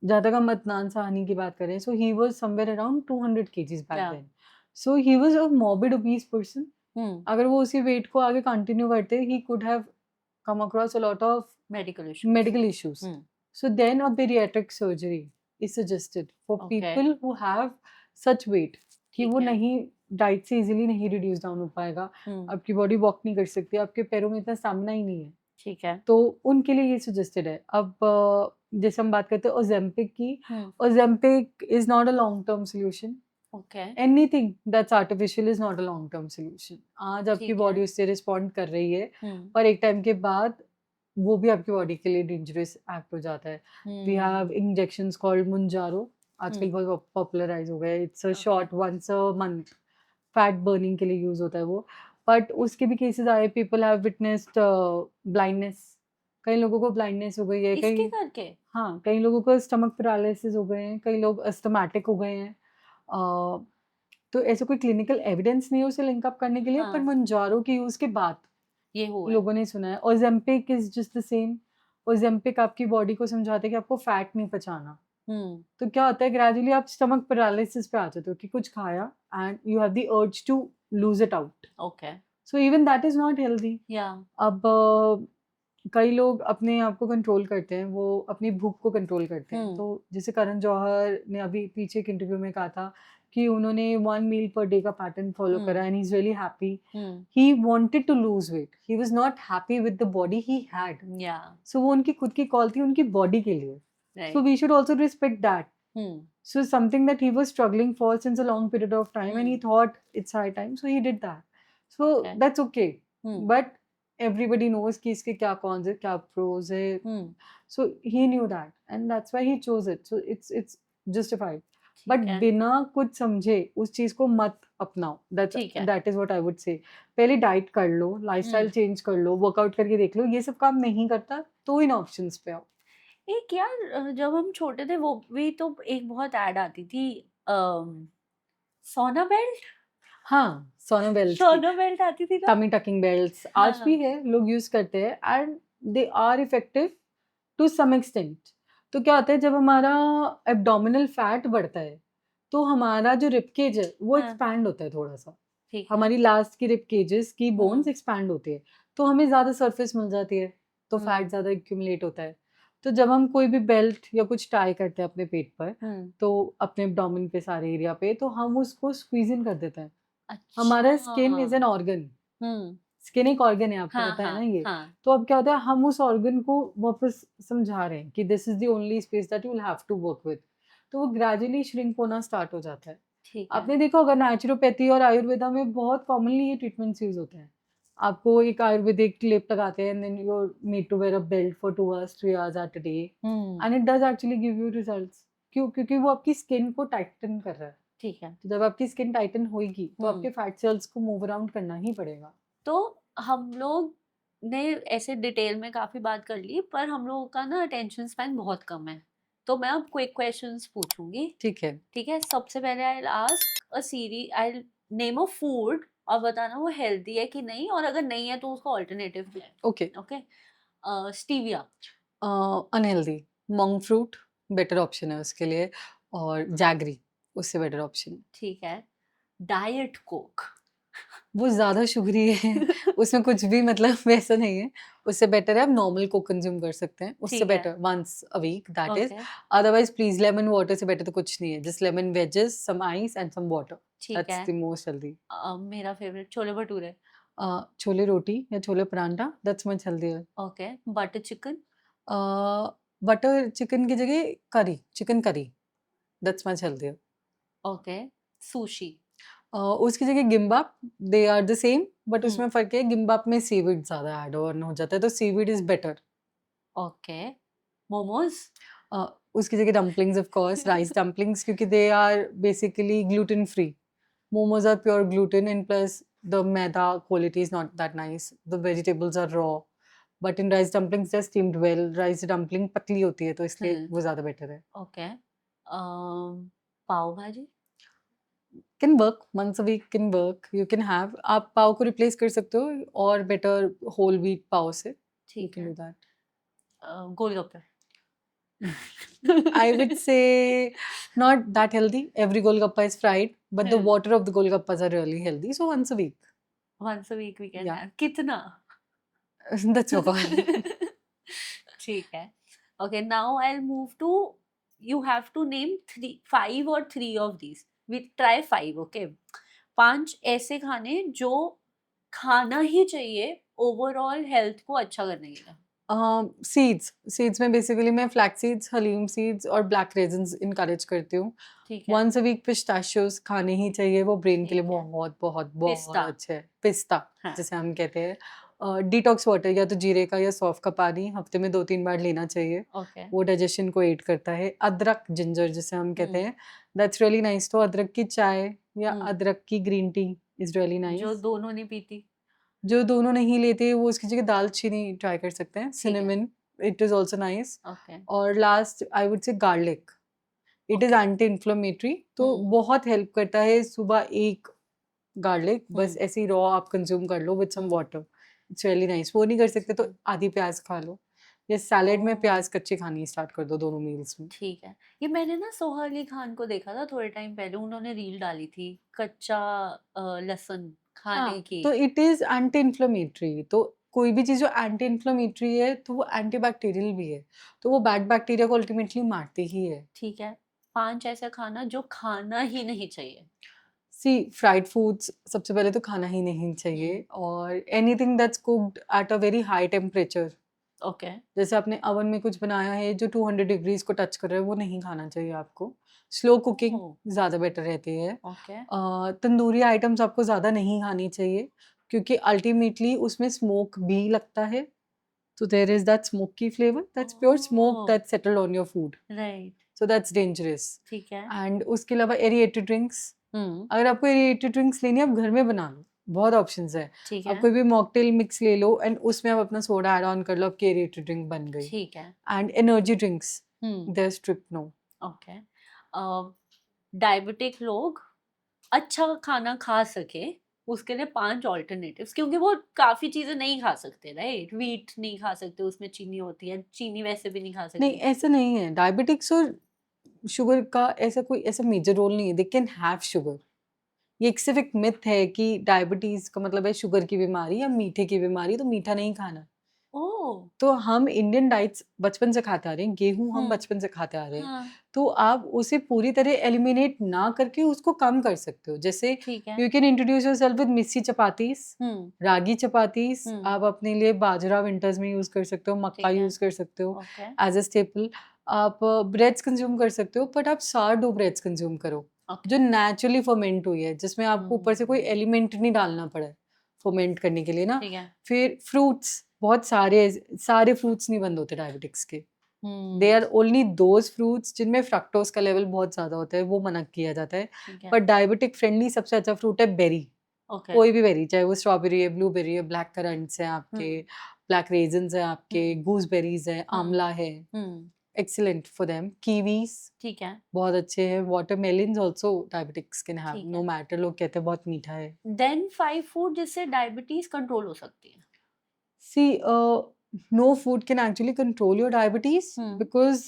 जहाँ तक हम अदनान साहनी की बात करें, so he was somewhere around 200 kgs back Yeah. Then. So he was a morbid obese person. Hmm. अगर वो उसी वेट को आगे कंटिन्यू करते, he could have come across a lot of medical issues. medical issues. Hmm. So then a bariatric surgery is suggested for Okay. people who have such weight कि वो ठीक है. नहीं, डाइट से इजीली नहीं रिड्यूस डाउन हो पाएगा. हम्म. आपकी बॉडी वॉक नहीं कर सकती, आपके पैरों में इतना स्टैमिना ही नहीं है, ठीक है. तो उनके लिए ये सजेस्टेड है. अब जैसे हम बात करते हैं ओजेम्पिक की, hmm. Ozempic is not a long term solution. Okay. Anything that's artificial is not a long term solution. आज आपकी ठीक है. बॉडी उससे रिस्पॉन्ड कर रही है, हम्म. पर एक टाइम के बाद वो भी आपकी बॉडी के लिए डेंजरस एक्ट हो जाता है. We have injections called Mounjaro, आजकल बहुत पॉपुलराइज हो गए. It's a Okay. Shot once a month, fat burning के लिए यूज होता है वो. बट उसके भी केसेस आए, पीपल हैव विटनेस्ड ब्लाइंडनेस. कई लोगों को ब्लाइंडनेस हो गई है, इसके कई, करके. हाँ, कई लोगों को स्टमक पैरालिसिस हो गए हैं, कई लोग अस्थमैटिक हो गए हैं. तो ऐसे कोई क्लिनिकल एविडेंस नहीं है उसे लिंक अप करने के लिए, पर हाँ. मंजारो के यूज के बाद ये हुआ है. लोगों ने सुना है. Ozempic is just the same. Ozempic आपकी बॉडी को समझाते हैं कि आपको फैट नहीं पचाना. हम्म. तो क्या होता है, ग्रेजुअली आप स्टमक पैरालिसिस पे आ जाते हो कि कुछ खाया and you have the urge to lose it out. Okay. So even that is not healthy. Yeah. अब कई लोग अपने आप को कंट्रोल करते हैं, वो अपनी भूख को कंट्रोल करते हैं. तो जैसे करण जौहर ने अभी पीछे एक इंटरव्यू में कहा था कि उन्होंने 1 मील पर डे का पैटर्न फॉलो करा and he is really happy. He wanted to lose weight, he was not happy with the body he had. Yeah. So वो उनकी खुद की कॉल थी उनकी बॉडी के लिए. Right. So we should also respect that. So something that he was struggling for since a long period of time, and he thought it's high time, so he did that. So Okay. that's okay. But everybody knows कि इसके क्या cons है, क्या pros है. So he knew that, and that's why he chose it. So it's justified. But बिना कुछ समझे उस चीज को मत अपनाओ. That is what I would say. पहले डाइट कर लो, लाइफस्टाइल चेंज कर लो, वर्कआउट करके देख लो. ये सब काम नहीं करता तो इन ऑप्शंस पे आओ. एक यार जब हम छोटे थे वो भी तो एक बहुत ऐड आती थी, सोना बेल्ट. हाँ, सोना बेल्ट, सोना बेल्ट आती थी ना. टमी टकिंग बेल्ट्स आज भी है, लोग यूज करते हैं and they are effective to some extent. तो क्या होता है, जब हमारा एब्डोमिनल फैट बढ़ता है तो हमारा जो रिब केज है वो एक्सपैंड होता है थोड़ा सा. हमारी लास्ट की रिब केजेस की बोन्स एक्सपैंड होती है, तो हमें ज्यादा सरफेस मिल जाती है, तो फैट ज्यादा एक्यूमुलेट होता है. तो जब हम कोई भी बेल्ट या कुछ टाई करते हैं अपने पेट पर, तो अपने एब्डोमेन पे सारे एरिया पे, तो हम उसको स्क्वीज इन कर देते हैं. हमारा skin is an organ. Skin एक ऑर्गन है, आपको पता है ना ये. तो अब क्या होता है, हम उस ऑर्गन को वापस समझा रहे हैं कि this is the only space that you will have to work with. तो वो ग्रेजुअली श्रिंक होना स्टार्ट हो जाता है. आपने देखा होगा नेचुरोपैथी और आयुर्वेदा में बहुत कॉमनली ये ट्रीटमेंट्स यूज होते हैं. आपको एक आयुर्वेदिक क्लिप लगाते हैं and then you are made to wear a belt for 2 hours 3 hours at a day, and it does actually give you results. क्यों? क्योंकि वो आपकी स्किन को टाइटन कर रहा है. ठीक है. तो जब आपकी स्किन टाइटन होगी तो आपके फैट सेल्स को मूव अराउंड करना ही पड़ेगा. तो हम लोग ने ऐसे डिटेल में काफी बात कर ली, पर हम लोगों का ना अटेंशन स्पैन बहुत कम है. तो मैं अब क्विक क्वेश्चंस पूछूंगी. ठीक है. ठीक है. सबसे पहले I will ask a series, I will name a food और बताना वो हेल्दी है कि नहीं, और अगर नहीं है तो उसका ऑल्टरनेटिव क्या है. Okay. Okay. Stevia. Unhealthy monk fruit better option है उसके लिए, और जैगरी उससे बेटर ऑप्शन है। ठीक है। Diet Coke. वो ज़्यादा शुगरी है, उसमें कुछ भी मतलब वैसा नहीं है। उससे बेटर है आप नॉर्मल कोक कंज़्यूम कर सकते हैं, उससे ठीक है। Better once a week that is. Okay. Otherwise please lemon water से बेटर तो कुछ नहीं है। Just lemon wedges, some ice and some water, ठीक दैट्स है। The most healthy. मेरा फेवरेट छोले भटूरे। छोले रोटी या chole paratha, that's much healthier. Okay. Butter chicken. Uh, butter chicken की जगह curry, chicken curry, that's much healthier. Okay. Sushi. उसकी जगह gimbap, they are the same, but हम्म। उसमें फ़र्क है गिम्बाप में सीवीड ज़्यादा ऐड ऑन हो जाता है, तो seaweed is better. Okay. Momos. उसकी जगह dumplings of course, rice dumplings, क्योंकि they are basically gluten free. Momos are pure gluten, and plus the maida quality is not that nice. The vegetables are raw, but in rice dumplings they're steamed well. Rice dumpling पतली होती है तो इसलिए हम्म। वो ज़्यादा better है। Okay. पाव भाजी। Can work once a week, can work. You can have, आप पाव को replace कर सकते हो और better whole wheat पाव से, you ठीक can है। do that. Golgappe. I would say not that healthy. Every golgappa is fried, but the water of the golgappas are really healthy. So once a week, once a week we can yeah, have कितना? that's your call. ठीक है। Okay, now I will move to, you have to name 3 5 और 3 of these. We try 5, okay? 5 ऐसे खाने जो खाना ही चाहिए overall health को अच्छा करने के लिए। सीड्स में बेसिकली मैं फ्लैक्स सीड्स, हलीम सीड्स और ब्लैक रेजिन्स इनकरेज करती हूँ। ठीक है। वंस अ वीक पिस्ताशियोज खाने ही चाहिए, वो ब्रेन के लिए ठीक है। बहुत बहुत बहुत पिस्ता। अच्छे है। पिस्ता हाँ। जिसे हम कहते हैं। डिटॉक्स वाटर या तो जीरे का या सौंफ का पानी हफ्ते में 2-3 बार लेना चाहिए। ओके। वो डाइजेशन को एड करता है। अदरक जिंजर जिसे हम कहते हम्म। हैं, दैट्स रियली नाइस। तो अदरक की चाय या हम्म। अदरक की ग्रीन टी इज रियली जो नाइस। दोनों नहीं पीती। जो दोनों नहीं लेते वो उसकी जगह दालचीनी ट्राई कर सकते हैं। ठीक है। Cinnamon, it is also nice. Okay. और last I would say garlic, it is okay. Anti inflammatory, तो हम्म। बहुत हेल्प करता है। सुबह एक गार्लिक बस हम्म। ऐसे ही रॉ आप कंज्यूम कर लो with some hmm. Water, it's really nice. वो नहीं कर सकते तो आधी प्याज खा लो, या सैलेड में ओह! प्याज कच्ची खानी स्टार्ट कर दो दोनों मील्स में। ठीक है। ये मैंने ना सोहा अली खान को देखा था थोड़े टाइम पहले, उन्होंने रील डाली थी कच्चा लहसुन खाने हाँ, की। तो इट इज एंटी इन्फ्लेमेटरी, तो कोई भी चीज़ जो एंटी इन्फ्लेमेटरी है तो वो एंटीबैक्टीरियल भी है, तो वो बैड बैक्टीरिया को अल्टीमेटली मारती ही है। ठीक है। 5 ऐसा खाना जो खाना ही नहीं चाहिए। सी फ्राइड फूड्स सबसे पहले तो खाना ही नहीं चाहिए, हुँ। और anything that's cooked at a very high temperature, okay. जैसे आपने ओवन में कुछ बनाया है जो 200 डिग्रीज को टच कर रहा है, वो नहीं खाना चाहिए आपको। स्लो कुकिंग ओह! ज़्यादा बेटर रहती है। ओके। तंदूरी आइटम्स आपको ज़्यादा नहीं खानी चाहिए, क्योंकि अल्टीमेटली उसमें स्मोक भी लगता है, तो there is that smoky flavour, that's pure smoke oh! That settled on your food, right. So that's dangerous. ठीक है। एंड उसके अलावा एरिएटेड ड्रिंक्स, हुँ। अगर आपको एरिएटेड ड्रिंक्स लेनी है आप घर में बना लो, बहुत ऑप्शंस है। ठीक आप है। कोई भी मॉकटेल मिक्स ले लो एंड उसमें आप अपना सोडा ऐड ऑन कर लो, आपकी एरिएटेड ड्रिंक बन गई। ठीक है। And energy drinks, hmm. There strict no. Okay. Diabetic लोग अच्छा खाना खा सके, उसके लिए 5 ऑल्टरनेटिव्स, क्योंकि वो काफ़ी चीज़ें नहीं खा सकते, राइट? व्हीट नहीं खा सकते, उसमें चीनी होती है, चीनी वैसे भी नहीं खा नहीं, सकते। ऐसा नहीं है, डायबिटिक्स और शुगर का ऐसा कोई ऐसा मेजर रोल नहीं है, दे कैन हैव शुगर। ये एक सिर्फ एक मिथ है कि डायबिटीज का मतलब है शुगर की बीमारी या मीठे की बीमारी, तो मीठा नहीं खाना। ओह! तो हम इंडियन डाइट्स बचपन से खाते आ रहे हैं, गेहूँ हम हुँ। बचपन से खाते आ रहे हैं, हाँ। तो आप उसे पूरी तरह एलिमिनेट ना करके उसको कम कर सकते हो। जैसे ठीक है। You can introduce yourself with missi chapatis, hmm. Ragi chapatis, hmm. आप अपने लिए बाजरा विंटर्स में यूज़ कर सकते हो, मक्का ठीक है। यूज़ कर सकते हो ओके। As a staple. आप ब्रेड्स कंज़्यूम कर सकते हो, बट आप सारडो ब्रेड्स कंज़्यूम करो, जो ओके। नेचुरली फर्मेंट हुई है, जिसमें आपको ऊपर से कोई हुँ। एलिमेंट नहीं डालना पड़ा है फर्मेंट करने के लिए ना। ठीक है। फिर फ्रूट्स, बहुत सारे फ्रूट्स नहीं बंद होते डायबिटिक्स के। दे हुँ। आर ओनली दोज़ फ्रूट्स जिनमें फ्रक्टोज़ का लेवल बहुत ज़्यादा होता है, वो मना किया जाता है। ठीक है। पर डायबिटिक फ्रेंडली सबसे अच्छा फ्रूट है बेरी। ओके। कोई भी बेरी, चाहे वो स्ट्रॉबेरी है, ब्लूबेरी है, ब्लैक करंट्स हैं आपके, हुँ। ब्लैक रेज़िन्स हैं आपके, हुँ। गूसबेरीज़ हैं, हुँ। आंवला है, हुँ। Excellent for them. कीवीज़ ठीक है। बहुत अच्छे हैं, watermelons also diabetics can have, ठीक नो है। मैटर, लोग कहते हैं बहुत मीठा है। देन 5 फूड जिससे डायबिटीज़ कंट्रोल हो सकती है। सी no food can actually control your diabetes, Hmm. because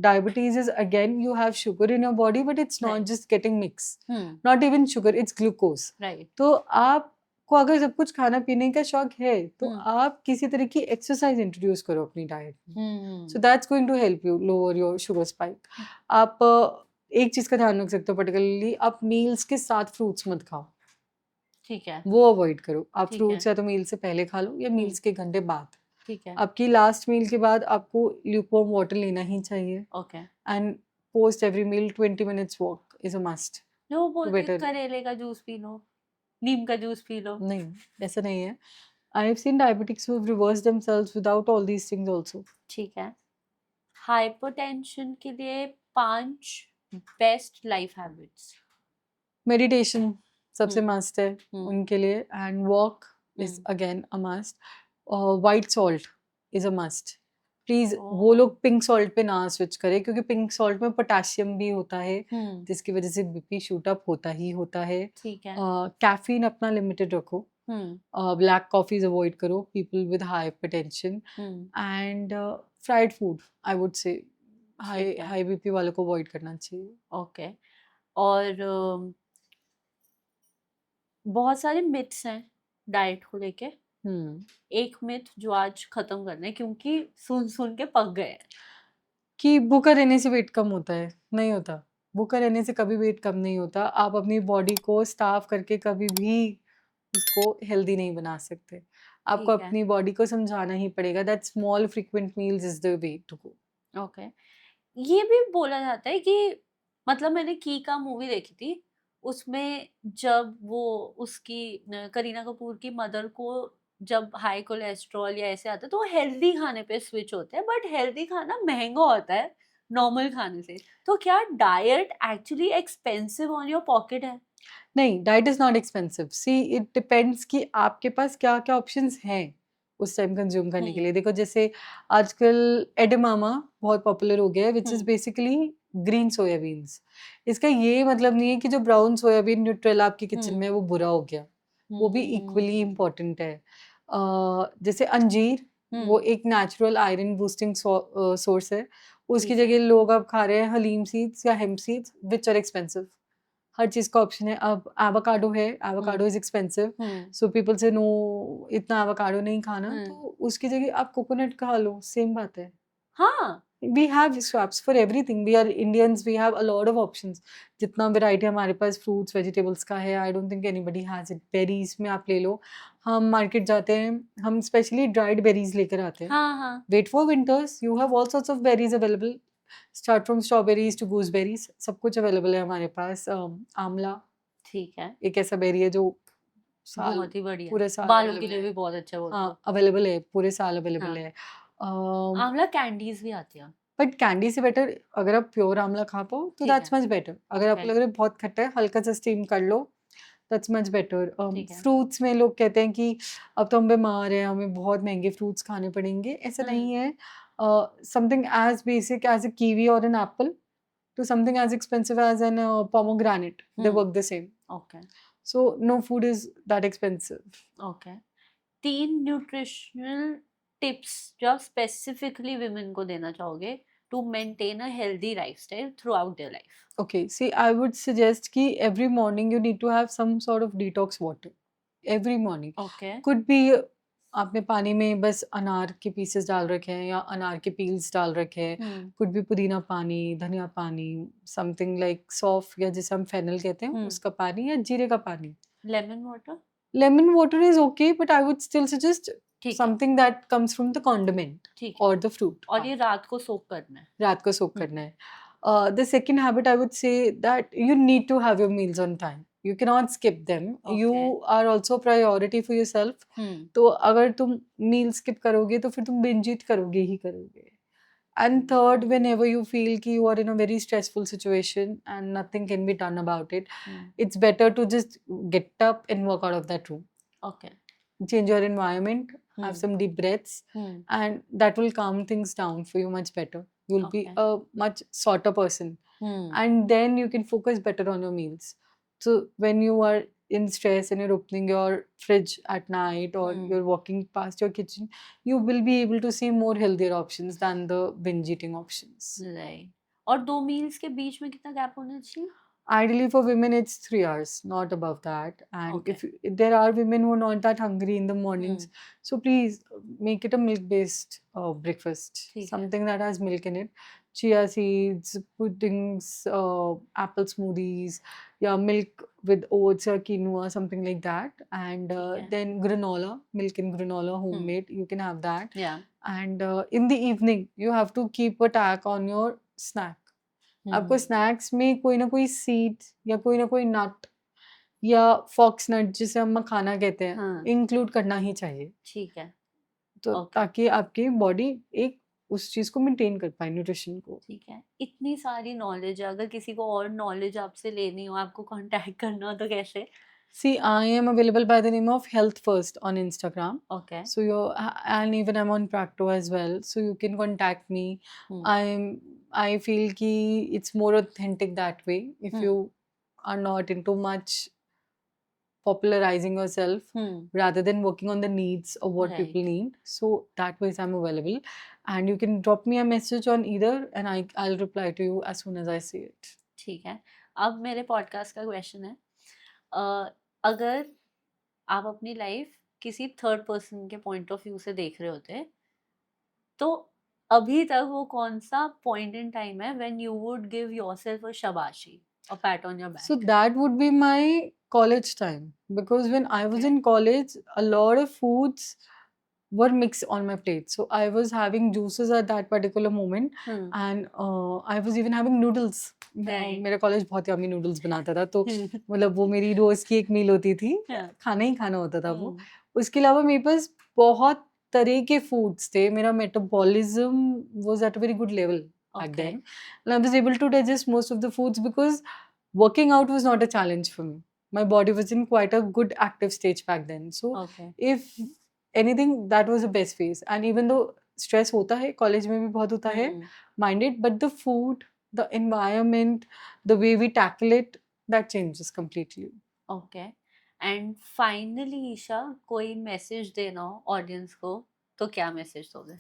diabetes is, again, you have sugar in your body, but it's not Right. just getting mixed. Hmm. Not even sugar, it's glucose. Right. तो आपको अगर सब कुछ खाना पीने का शौक है तो Hmm. आप किसी तरह की एक्सरसाइज इंट्रोड्यूस करो अपनी डाइट में. Hmm. So that's going to help you lower your sugar spike. आप एक चीज का ध्यान रख सकते हो पर्टिकुलरली, आप मील्स के साथ फ्रूट्स मत खाओ, ठीक है. वो अवॉइड करो. आप ठीक फ्रूट्स है. या तो मील से पहले खा लो या मील्स के घंटे बाद. ठीक है. आपकी लास्ट मील के बाद आपको ल्यूकवार्म वाटर लेना ही चाहिए. Okay. And post every meal 20 minutes walk is a must. वो बोलते हैं better. करेले का जूस पी लो, नीम का जूस पी लो. नहीं, ऐसा नहीं है. I have seen diabetics who have reversed themselves without all these things also. ठीक है. हाइपरटेंशन के लिए 5 बेस्ट लाइफ हैबिट्स. मेडिटेशन सबसे हम्म. मस्ट है हम्म. उनके लिए. And walk is hmm. Again a must. White salt is a must. Please वो ओह. लोग पिंक सॉल्ट पे ना स्विच करें, क्योंकि पिंक सॉल्ट में पोटेशियम भी होता है, हम्म. जिसकी वजह से बीपी शूट अप होता ही होता है. ठीक है. कैफीन अपना लिमिटेड रखो. हम्म. ब्लैक कॉफीज अवॉइड करो, people with hypertension. Hmm. And fried food I would से हाई ठीक है. हाई बीपी वालों को अवॉइड करना चाहिए. ओके. और बहुत सारे मिथ्स हैं डाइट को लेके. हम्म एक मिथ जो आज खत्म करना है क्योंकि सुन सुन के पक गए हैं. कि भूखा रहने से वेट कम होता है. नहीं होता. भूखा रहने से कभी वेट कम नहीं होता. आप अपनी बॉडी को स्टार्व करके कभी भी उसको हेल्दी नहीं बना सकते. आपको ठीक है. अपनी बॉडी को समझाना ही पड़ेगा that small frequent meals is the way to go. Okay. ये भी बोला जाता है कि मतलब मैंने की का मूवी देखी थी, उसमें जब वो उसकी करीना कपूर की मदर को जब हाई कोलेस्ट्रॉल या ऐसे आता है तो वो हेल्दी खाने पे स्विच होते हैं, बट हेल्दी खाना महंगा होता है नॉर्मल खाने से. तो क्या diet actually expensive on your pocket है? नहीं, diet is not expensive. See it depends कि आपके पास क्या क्या ऑप्शंस हैं उस टाइम कंज्यूम करने के लिए. देखो जैसे आजकल एडेमामा बहुत पॉपुलर हो गया है, which is basically green soya beans. इसका ये मतलब नहीं है कि जो ब्राउन सोयाबीन न्यूट्रेला आपकी किचन में है वो बुरा हो गया. वो भी इक्वली इम्पोर्टेंट है. जैसे अंजीर, वो एक नेचुरल आयरन बूस्टिंग सोर्स है. उसकी ठीक है. जगह लोग अब खा रहे हैं हलीम सीड्स या hemp seeds, which are expensive. हर चीज का ऑप्शन है. अब एवोकाडो है, avocado is expensive, so people say no इतना एवोकाडो नहीं खाना, तो उसकी जगह आप कोकोनट खा लो. सेम बात है. हाँ. we have swaps for everything. We are Indians, we have a lot of options. जितना वैरायटी हमारे पास फ्रूट्स वेजिटेबल्स का है, I don't think anybody has it. Berries में आप ले लो. हम मार्केट जाते हैं, हम स्पेशली ड्राइड बेरीज लेकर आते हैं. हाँ. हाँ. Wait for winters, you have all sorts of berries available. Start from strawberries to gooseberries, सब कुछ अवेलेबल है हमारे पास. आमला ठीक है. एक ऐसा बेरी है जो साल बहुत ही बढ़िया. पूरे साल बालों के available लिए है. भी बहुत अच्छा होता हाँ, है. अवेलेबल है, पूरे साल अवेलेबल हाँ. है. आंवला कैंडीज भी आती है. बट कैंडी से बेटर अगर आप प्योर आंवला खा पाओ तो ठीक दैट्स है. Much better. अगर आपको Okay. लग रहा है बहुत खट्टा है, हल्का सा स्टीम कर लो, दैट्स मच बेटर. ठीक है. फ्रूट्स में लोग कहते हैं कि अब तो हम बीमार हैं, हमें बहुत महंगे फ्रूट्स खाने पड़ेंगे. ऐसा नहीं है. Something as basic as a kiwi और an apple to something as expensive as an pomegranate, they work the same. Okay. So no food is that expensive. Okay. 3 nutritional tips जो आप स्पेसिफिकली विमेन को देना चाहोगे to maintain a healthy lifestyle throughout their life. Okay, see, I would suggest कि every morning you need to have some sort of detox water. Every morning. Okay. Could be आपने पानी में बस अनार के पीसेस डाल रखे हैं या अनार के पील्स डाल रखे हैं. कुड भी पुदीना पानी, धनिया पानी, समथिंग लाइक सौफ या जिसे हम फेनल कहते हैं उसका पानी या जीरे का पानी. Lemon water. Lemon water is okay, but I would still suggest ठीक है. something that comes from the condiment ठीक है. or the fruit. और ये रात को सोक करना है. रात को सोक करना है. The second habit I would say that you need to have your meals on time. You cannot skip them. You are also a priority for yourself. तो अगर तुम meal skip करोगे तो फिर तुम binge eat करोगे ही करोगे. And third, whenever you feel कि you are in a very stressful situation and nothing can be done about it, it's better to just get up and walk out of that room. Okay. Change your environment, have some deep breaths, and that will calm things down for you much better. You'll be a much sorter person. And then you can focus better on your meals. So when you are in stress and you're opening your fridge at night or Hmm. you're walking past your kitchen, you will be able to see more healthier options than the binge eating options. Right. और 2 meals के बीच में कितना gap होना चाहिए? Ideally for women, it's 3 hours, not above that. And okay. there are women who are not that hungry in the mornings, hmm, so please make it a milk-based breakfast, ठीक है। something that has milk in it. Chia seeds, puddings, apple smoothies, yeah, milk with oats or quinoa, something like that. And ठीक है। then granola, milk and granola, hmm, homemade. You can have that. या And in the evening, you have to keep a track on your snack. आपको हुँ, snacks में कोई ना कोई seed या कोई ना कोई नट या फॉक्स नट जिसे हम मखाना कहते हैं हाँ, इंक्लूड करना ही चाहिए, ठीक है। तो ओके, ताकि आपकी बॉडी एक उस चीज को मेंटेन कर पाए, न्यूट्रिशन को। ठीक है। इतनी सारी नॉलेज है, अगर किसी को और नॉलेज आपसे लेनी हो, आपको कॉन्टैक्ट करना हो तो कैसे? See, I am available by the name of Health First on Instagram. Okay. So and even I'm on Practo as well. So you can contact me. Hmm, I feel ki it's more authentic that way. If hmm, you are not into much popularizing yourself hmm, rather than working on the needs of what people right. need. So that ways I'm available. And you can drop me a message on either and I'll reply to you as soon as I see it. ठीक है। अब मेरे podcast का question है, अगर आप अपनी life किसी थर्ड पर्सन के पॉइंट ऑफ व्यू से देख रहे होते, तो अभी तक वो कौन-सा पॉइंट इन टाइम है when you would give yourself a शाबाशी, a pat on your So back? that would be my college time because when I was okay. in college, a lot of foods were mixed on my plate. So I was having juices at that particular moment hmm, and I was even having noodles. Right. मेरा college बहुत yummy noodles बनाता था, तो हुँ, मतलब वो मेरी रोज की एक मील होती थी, हाँ, खाना ही खाना होता था वो। हुँ, उसके अलावा मेरे पास बहुत तरह के फूड्स थे, मेरा metabolism was at a very good level back okay, then, and I was able to digest most of the foods because working out was not a challenge for me. My body was in quite a good active stage back then. So okay, if anything, that was the best phase. And even though stress होता है, college में भी बहुत होता है, हुँ, minded, but the food, the environment, the way we tackle it, that changes completely. Okay. And finally Isha, कोई message देना हो ऑडियंस को, तो क्या मैसेज दोगे?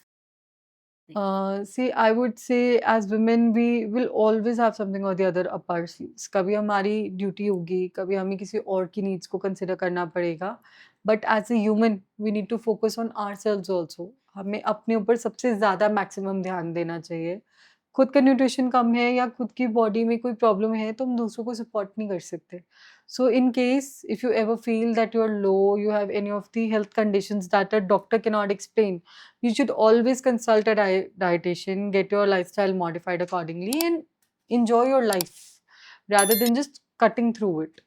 See, I would say as women, we will always have something or the other up our sleeves. कभी हमारी duty होगी, कभी हमें किसी और की नीड्स को कंसिडर करना पड़ेगा. But as a human we need to focus on ourselves also. हमें अपने ऊपर सबसे ज़्यादा मैक्सिमम ध्यान देना चाहिए. खुद का न्यूट्रिशन कम है या खुद की बॉडी में कोई प्रॉब्लम है तो हम दूसरों को सपोर्ट नहीं कर सकते. So in case if you ever feel that you're low, you have any of the health conditions that a doctor cannot explain, you should always consult a dietitian, get your lifestyle modified accordingly, and enjoy your life rather than just cutting through it.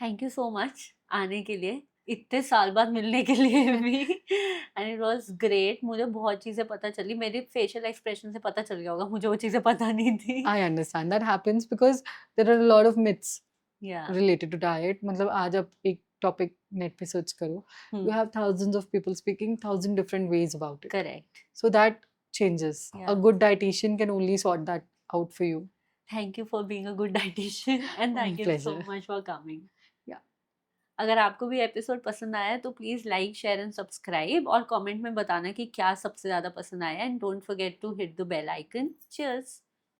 Thank you so much आने के लिए, इतने साल बाद मिलने के लिए भी। एंड इट वाज़ ग्रेट, मुझे बहुत चीज़ें पता चली, मेरे फेशियल एक्सप्रेशन से पता चल गया होगा, मुझे वो चीज़ें पता नहीं थी। I understand that happens because there are a lot of myths या related to diet. मतलब आज आप एक टॉपिक नेट पे सर्च करो, you have thousands of people speaking thousand different ways about it. Correct. So that changes. Yeah. A good dietitian can only sort that out for you. Thank you for being a good dietitian and thank you so Pleasure. Much for coming. Yeah. अगर आपको भी episode पसंद आया है तो please like, share and subscribe, और comment में बताना कि क्या सबसे ज़्यादा पसंद आया, and don't forget to hit the bell icon. Cheers!